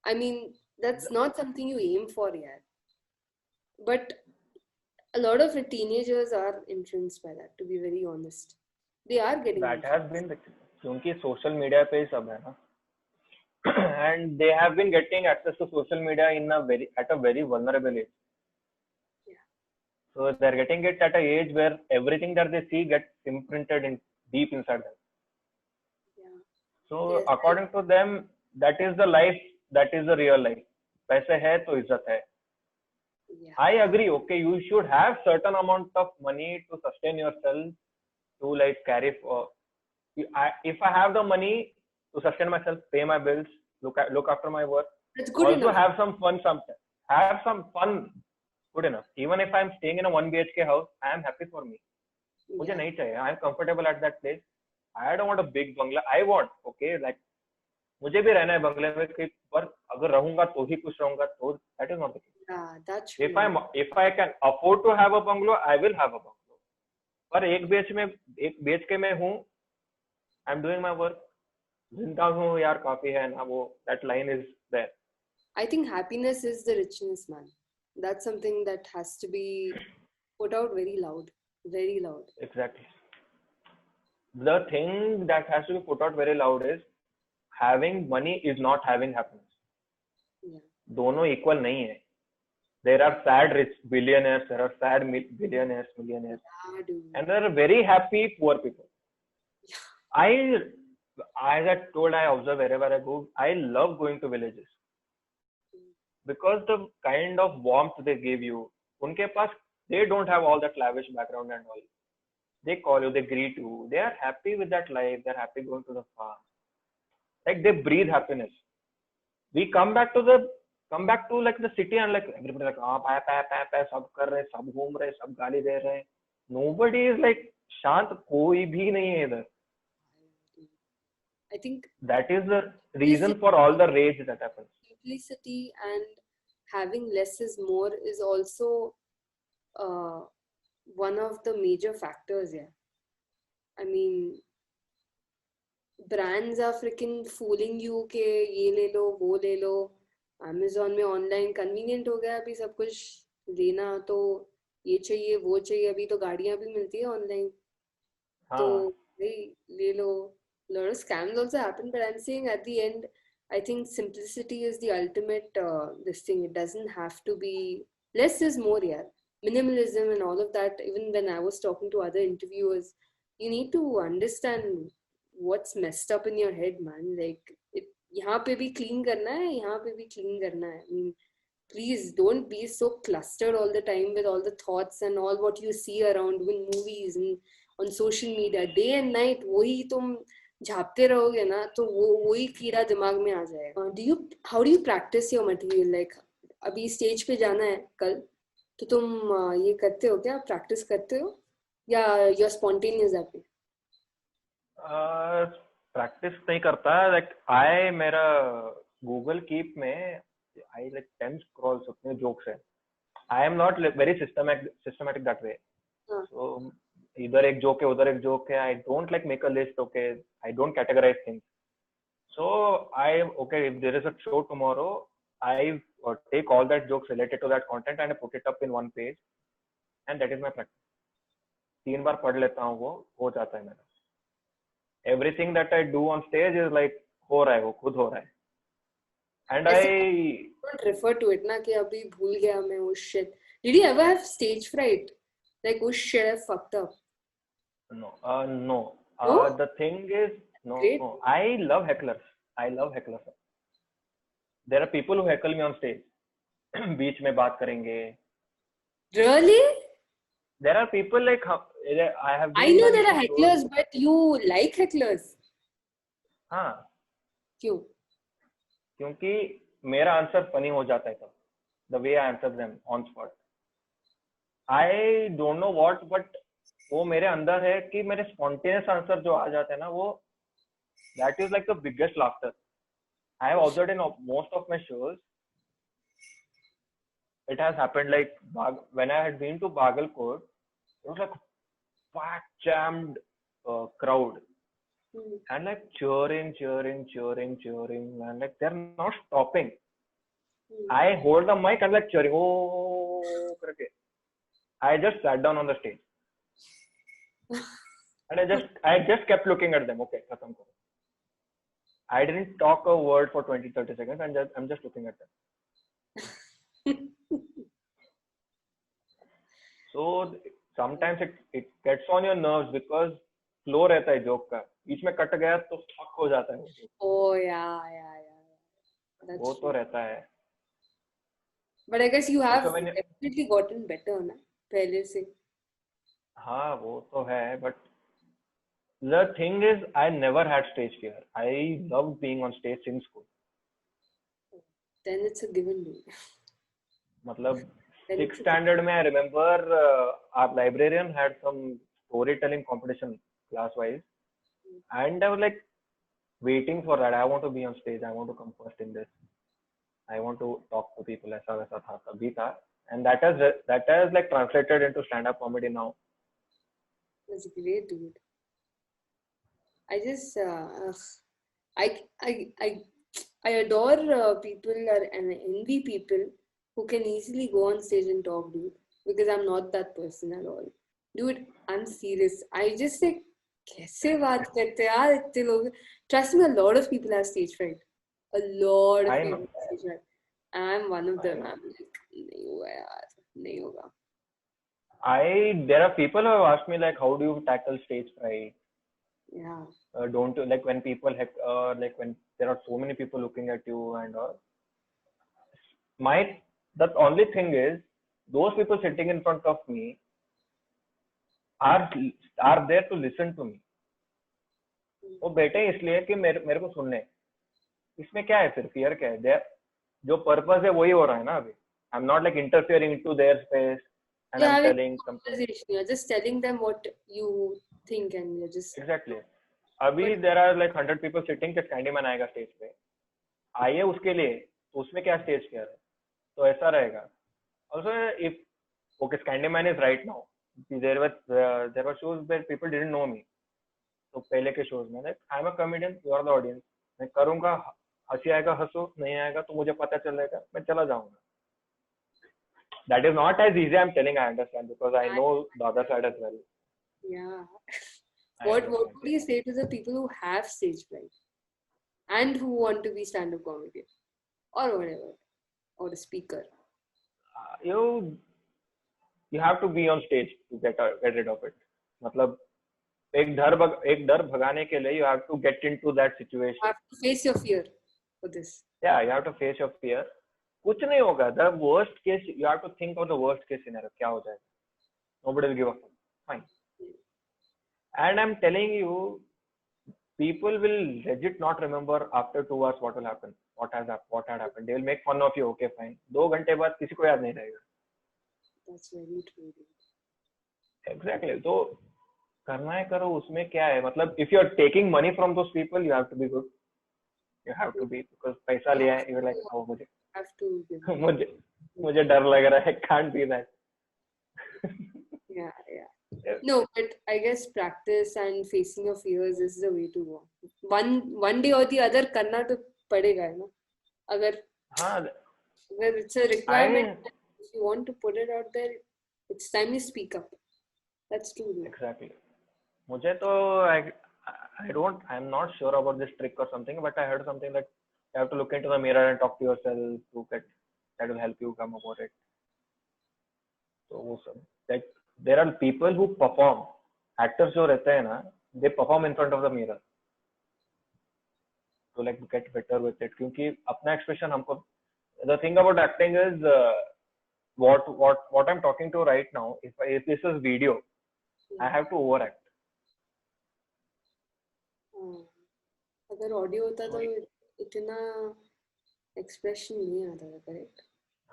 I mean, that's not something you aim for yet. But a lot of teenagers are influenced by that, to be very honest. They are getting That rich. has been the क्योंकि social media पे ही सब है ना. And they have been getting access to social media at a very vulnerable age. Yeah. So they're getting it at a age where everything that they see gets imprinted in deep inside them. Yeah. So Yes. according to them, that is the life, that is the real life. पैसे है तो इज्जत है. Yeah. I agree. Okay, you should have certain amount of money to sustain yourself, to like carry for. If I have the money to sustain myself, pay my bills, look after my work, That's good also enough. have some fun sometimes. Have some fun, good enough. Even if I'm staying in a 1 BHK house, I am happy for me. मुझे Yeah. नहीं चाहिए. I'm comfortable at that place. I don't want a big bungalow. I want, okay, like मुझे भी रहना है बंगले में, पर अगर रहूंगा तो ही खुश रहूंगा, तो that is not the case. Yeah, that's If true. if I can afford to have a bungalow, I will have a bungalow. पर एक BHK में हूँ, I'm doing my work. जिंदा हूँ यार, काफी है ना वो. That line is there. I think happiness is the richness, man. That's something that has to be put out very loud. Very loud. Exactly. The thing that has to be put out very loud is having money is not having happiness. Yeah. दोनों equal नहीं है. There are sad rich billionaires, there are sad billionaires, millionaires, Yeah, dude. and there are very happy poor people. As I told, I observe wherever I go. I love going to villages because the kind of warmth they give you. उनके पास, they don't have all that lavish background and all. They call you, they greet you. They are happy with that life. They're happy going to the farm. Like they breathe happiness. We come back to like the city and like everybody like pa सब कर रहे, सब घूम रहे, सब गाली दे रहे. Nobody is like शांत, कोई भी नहीं है इधर. I think That is the reason for all the rage that happens. simplicity and having less is more is also one of the major factors. Yeah. I mean, brands are freaking fooling you के ये ले लो, वो ले लो. Amazon में online convenient हो गया अभी सब कुछ लेना, तो ये चाहिए वो चाहिए. अभी तो गाड़ियां भी मिलती है online, तो भाई ले लो. A lot of scams also happen, but I'm saying at the end, I think simplicity is the ultimate this thing. It doesn't have to be, less is more, yeah. Minimalism and all of that. Even when I was talking to other interviewers, you need to understand what's messed up in your head, man. Like यहाँ पे भी clean करना है, यहाँ पे भी clean करना है. I mean, please don't be so clustered all the time with all the thoughts and all what you see around in movies and on social media. Day and night वही तुम झापते रहोगे ना, तो वही कीड़ा दिमाग में आ जाएगा. How do you practice your material? Like अभी स्टेज पे जाना है कल, तो तुम ये करते हो क्या, प्रैक्टिस करते हो, या you're spontaneous that way? Practice नहीं करता. लाइक मेरा गूगल कीप में I like 10 scrolls अपने jokes है. I am not very systematic that way. So इधर एक joke है, उधर एक joke है. I don't like make a list. Okay, I don't categorize things. So if there is a show tomorrow, I take all that jokes related to that content and I put it up in one page, and that is my practice. 3 बार पढ़ लेता हूँ, वो हो जाता है मेरा. Everything that I do on stage is like हो रहा है, वो खुद हो रहा है. And I don't refer to it ना कि अभी भूल गया मैं, oh shit. Did you ever have stage fright? Like, oh shit, I fucked up. No. No? The thing is, Great. no. I love hecklers. There are people who heckle me on stage. बीच में बात करेंगे. Really? There are people like I have. I know there are hecklers, but you like hecklers? हाँ. क्यों? क्योंकि मेरा answer funny हो जाता है तब. The way I answer them on spot. I don't know what, but वो मेरे अंदर है कि मेरे spontaneous आंसर जो आ जाते हैं ना, वो that is like the biggest laughter. I have observed in most of my shows. It has happened like when I had been to Bagalkot, it was like packed, jammed crowd. And like cheering, and like they're not stopping. I hold the mic and like cheering. Oh, okay. I just sat down on the stage. And I just kept looking at them. Okay, khatam karo. I didn't talk a word for 20-30 seconds, and I'm just looking at them. So sometimes it gets on your nerves because flow रहता है joke का. बीच में cut गया तो fuck हो जाता है. Oh yeah. That's वो true. तो रहता है. But I guess you have So when definitely gotten better ना पहले से. हाँ वो तो है, but the thing is I never had stage fear. I loved being on stage since school. Then it's a given. Dude. मतलब Then sixth it's a standard में I remember our librarian had some storytelling competition class wise, and I was like waiting for that. I want to be on stage. I want to come first in this. I want to talk to people. ऐसा वैसा था तभी था, and that has like translated into stand-up comedy now. That's great, dude. I just I adore people and envy people who can easily go on stage and talk, dude. Because I'm not that person at all, dude. I'm serious. I just say, कैसे बात करते हैं यार इतने लोग. Trust me, a lot of people have stage fright. A lot of I people know. have stage fright. I'm one of them. I know. I'm like, नहीं होगा यार, नहीं होगा. There are people who have asked me like, how do you tackle stage fright? Yeah. Don't you like when people like when there are so many people looking at you and all. The only thing is those people sitting in front of me are there to listen to me. वो बैठे हैं इसलिए कि मेरे को सुनने. इसमें क्या है फिर fear क्या है? जो purpose है वही हो रहा है ना अभी. I'm not like interfering into their space and You're I'm having telling a something. conversation. You're just telling them what you think, and you're just Exactly. अभी there are like 100 people sitting कि Candyman आएगा stage पे. आइए उसके लिए, तो उसमें क्या स्टेज फेयर है? तो ऐसा रहेगा. Also, if okay, Candyman is right now. There were shows where people didn't know me. तो पहले के shows में like I'm a comedian, you are the audience. मैं करूँगा, हंसी आएगा हंसो, नहीं आएगा तो मुझे पता चलेगा, मैं चला जाऊँगा. That is not as easy. I'm telling, I understand because I know the other side as well. yeah. I What understand. would you say to the people who have stage fright and who want to be stand-up comedian or whatever, or a speaker? You have to be on stage to get rid of it. मतलब एक डर भगाने के लिए you have to get into that situation. You have to face your fear for this. Yeah, you have to face your fear. कुछ नहीं होगा. The worst case, you have to think of the worst case scenario. क्या हो जाएगा? Nobody will give a fuck. Fine. And I'm telling you, people will legit not remember after 2 hours what will happen, what had happened. They will make fun of you. Okay, fine. 2 घंटे बाद किसी को याद नहीं रहेगा. That's very true. Exactly. तो करना है करो, उसमें क्या है? मतलब if you are taking money from those people, you have to be good. You have to be, because पैसा लिया है. You're like, oh मुझे Have to give. मुझे डर लग रहा है. Can't be that. Yeah. No, but I guess practice and facing your fears is the way to go. One day or the other करना तो पड़ेगा है ना. अगर it's a requirement, if you want to put it out there, it's time you speak up. That's true. Exactly. मुझे तो I'm not sure about this trick or something, but I heard something like you have to look into the mirror and talk to yourself that will help you come about it. So like there are people who perform, actors जो रहते हैं ना, they perform in front of the mirror to like get better with it. क्योंकि अपना expression हमको, the thing about acting is what I'm talking to right now, if this is video, I have to overact. अगर audio होता तो इतना expression नहीं आता था. करेक्ट.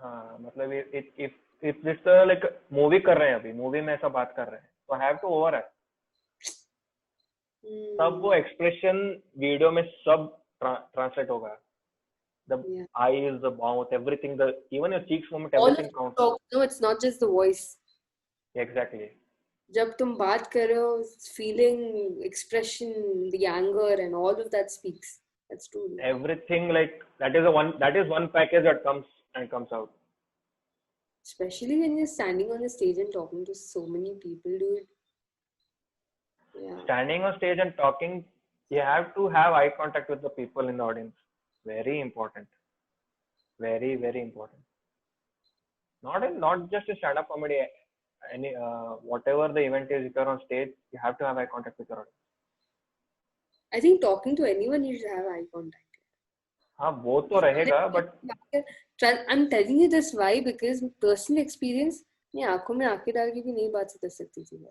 हाँ मतलब if this like मूवी कर रहे हैं, अभी मूवी में ऐसा बात कर रहे हैं, तो I have to overact. तब वो एक्सप्रेशन वीडियो में सब ट्रांसलेट होगा. The eyes, the mouth, everything, even your cheeks movement, everything counts. No, it's not just the voice. Exactly. जब तुम बात कर रहे हो, feeling, expression, the anger and all of that speaks. That's true. Everything like that is one package that comes out. Especially when you're standing on the stage and talking to so many people, dude. Yeah. Standing on stage and talking, you have to have eye contact with the people in the audience. Very important. Very, very important. Not just a stand-up comedy. Any whatever the event is, if you're on stage, you have to have eye contact with your audience. I think talking to anyone, you should have eye contact. हाँ वो तो रहेगा but I'm telling you this why, because personal experience, मैं आंखों में आंखें डाल के भी नहीं बात कर सकती थी.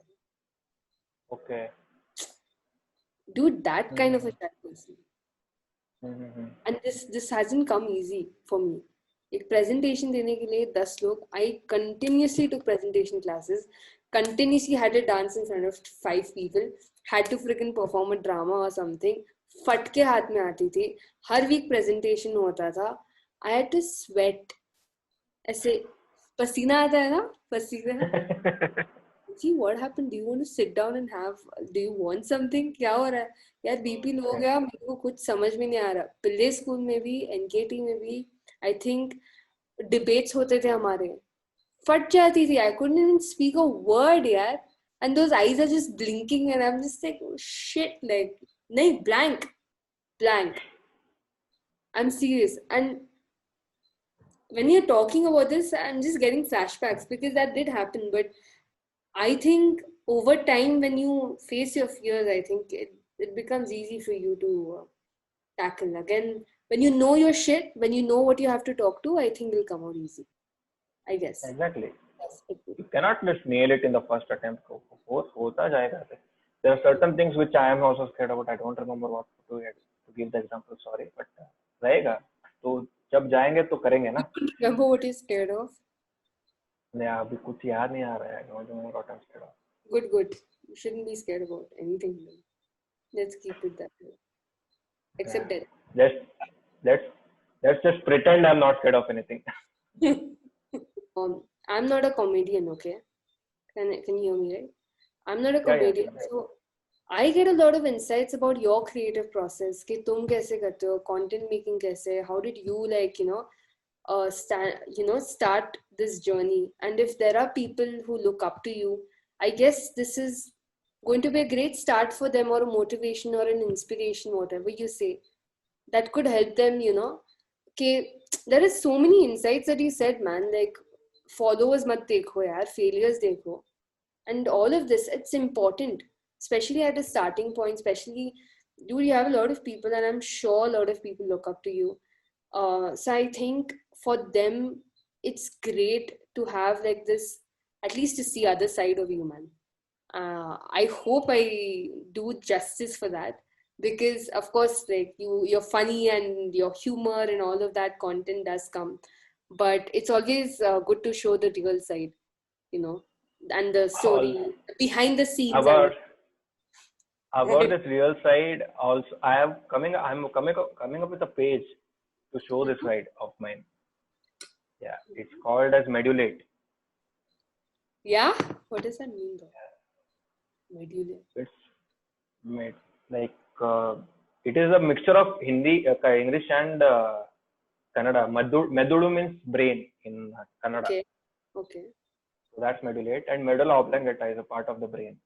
okay. Dude, that kind of a shy person. Mm-hmm. And this hasn't come easy for me. एक presentation देने के लिए 10 लोग. I continuously took presentation classes. Continuously had a dance in front of 5 people. Had to freaking perform a drama or something. फटके हाथ में आती थी. हर week presentation होता था. I had to sweat. ऐसे पसीना आता है ना? पसीना. See what happened? Do you want to sit down and do you want something? क्या हो रहा है? यार बीपी लो गया, मेरे को कुछ समझ में नहीं आ रहा. प्ले स्कूल में भी, एनकेटी में भी, I think debates होते थे हमारे. फट जाती थी. I couldn't even speak a word यार. And those eyes are just blinking and I'm just like, oh shit, like, नहीं, blank. I'm serious. And when you're talking about this, I'm just getting flashbacks because that did happen. But I think over time, when you face your fears, I think it becomes easy for you to tackle. Again, when you know your shit, when you know what you have to talk to, I think it'll come out easy. I guess. Exactly. You cannot just nail it in the first attempt. होता जाएगा. There are certain things which I am also scared about. I don't remember what to give the example. Sorry, but रहेगा. तो जब जाएंगे तो करेंगे ना. Remember what you're scared of? नहीं अभी कुछ याद नहीं आ रहा है. I don't know what I'm scared of. Good. You shouldn't be scared about anything. Let's keep it that way. Except death. Let's just pretend I'm not scared of anything. I'm not a comedian, okay? Can you hear me, right? I'm not a comedian, so I get a lot of insights about your creative process. कि तुम कैसे करते हो, content making कैसे, how did you start this journey? And if there are people who look up to you, I guess this is going to be a great start for them, or a motivation or an inspiration, whatever you say, that could help them, Okay, there is so many insights that you said, man, like followers mat dekho yaar, failures dekho. And all of this, it's important, especially at a starting point, especially, dude, you have a lot of people and I'm sure a lot of people look up to you. So I think for them, it's great to have like this, at least to see other side of you, man. I hope I do justice for that, because of course, like you're funny and your humor and all of that content does come, but it's always good to show the real side, and the story behind the scenes. About this real side, also I'm coming up with a page to show this side of mine. Yeah, it's called as Medulate. Yeah, what does that mean though? Medulate. It's it is a mixture of Hindi, English and Kannada. Medudu means brain in Kannada. Okay. So that's medulate, and medulla oblongata is a part of the brain.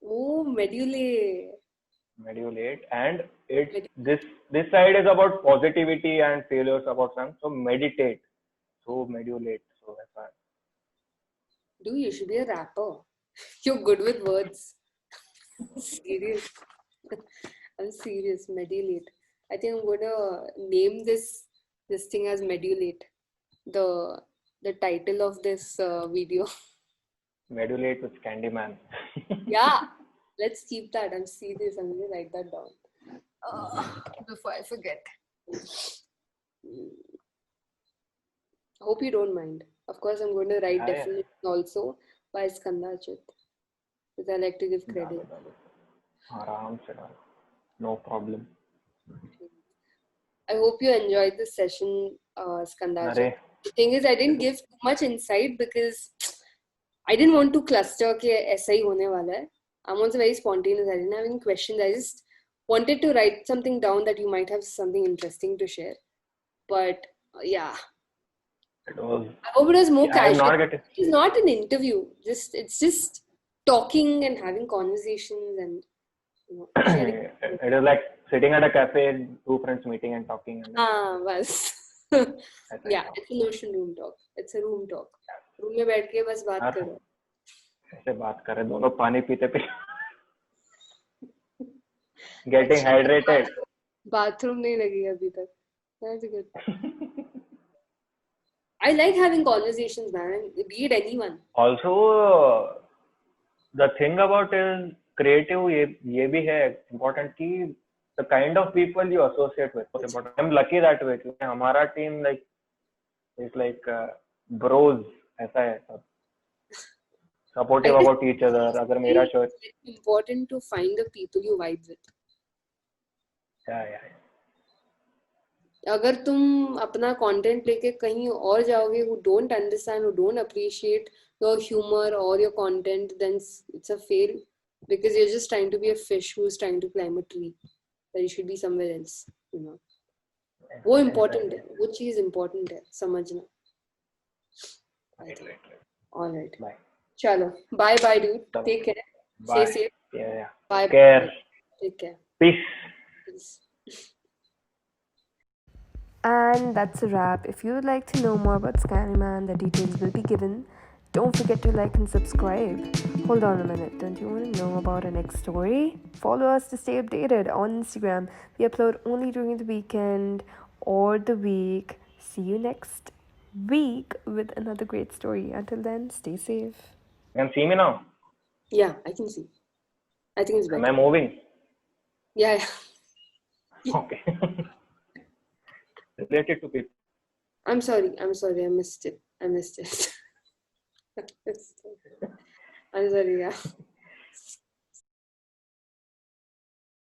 Oh, medulate. Medulate, and this side is about positivity and failures about something. So meditate. So medulate. So that's why. Dude, you should be a rapper. You're good with words. Serious. I'm serious. Medulate. I think I'm gonna name this thing as Medulate. The title of this video. Medulate with Candyman. Yeah, let's keep that. I'm serious. I'm gonna write that down before I forget. Hope you don't mind. Of course, I'm going to write definition also by Skandachit, because I like to give credit. No problem. I hope you enjoyed this session, Skandachit. The thing is, I didn't give too much insight because I didn't want to cluster ke aisa hi hone wala hai. I'm also very spontaneous. I didn't have any questions. I just wanted to write something down that you might have something interesting to share. But yeah. I hope it was more casual. It's not an interview. It's just talking and having conversations and sharing. It is like sitting at a cafe, two friends meeting and talking. And बस. that's Yeah, it. it's an ocean room talk. It's a room talk. Room में बैठ के बस बात करो. ऐसे बात कर रहे दोनों पानी पीते पीते. Getting hydrated. Bathroom नहीं लगी अभी तक. That's good. I like having conversations, man. Be it anyone. Also, the thing about is creative. ये भी है important कि the kind of people you associate with is important. I'm lucky that way. क्योंकि हमारा team is like bros ऐसा है सब. Supportive I about each other. अगर मेरा show. It's important to find the people you vibe with. Yeah. अगर तुम अपना content लेके कहीं और जाओगे who don't understand, who don't appreciate your humor or your content, then it's a fail because you're just trying to be a fish who's trying to climb a tree. That you should be somewhere else, वो important है, वो चीज important है, समझना. All right. Bye. चलो, bye dude. Take care. Bye. Stay safe. Yeah. Bye. Care. Take care. Peace. Peace. And that's a wrap. If you would like to know more about Scannyman, the details will be given. Don't forget to like and subscribe. Hold on a minute. Don't you want to know about our next story? Follow us to stay updated on Instagram. We upload only during the weekend or the week. See you next week with another great story. Until then, stay safe. You can see me now. Yeah, I can see. I think it's better. Am I moving? Yeah. Okay. Related to people. I'm sorry. I missed it. I'm sorry, yeah.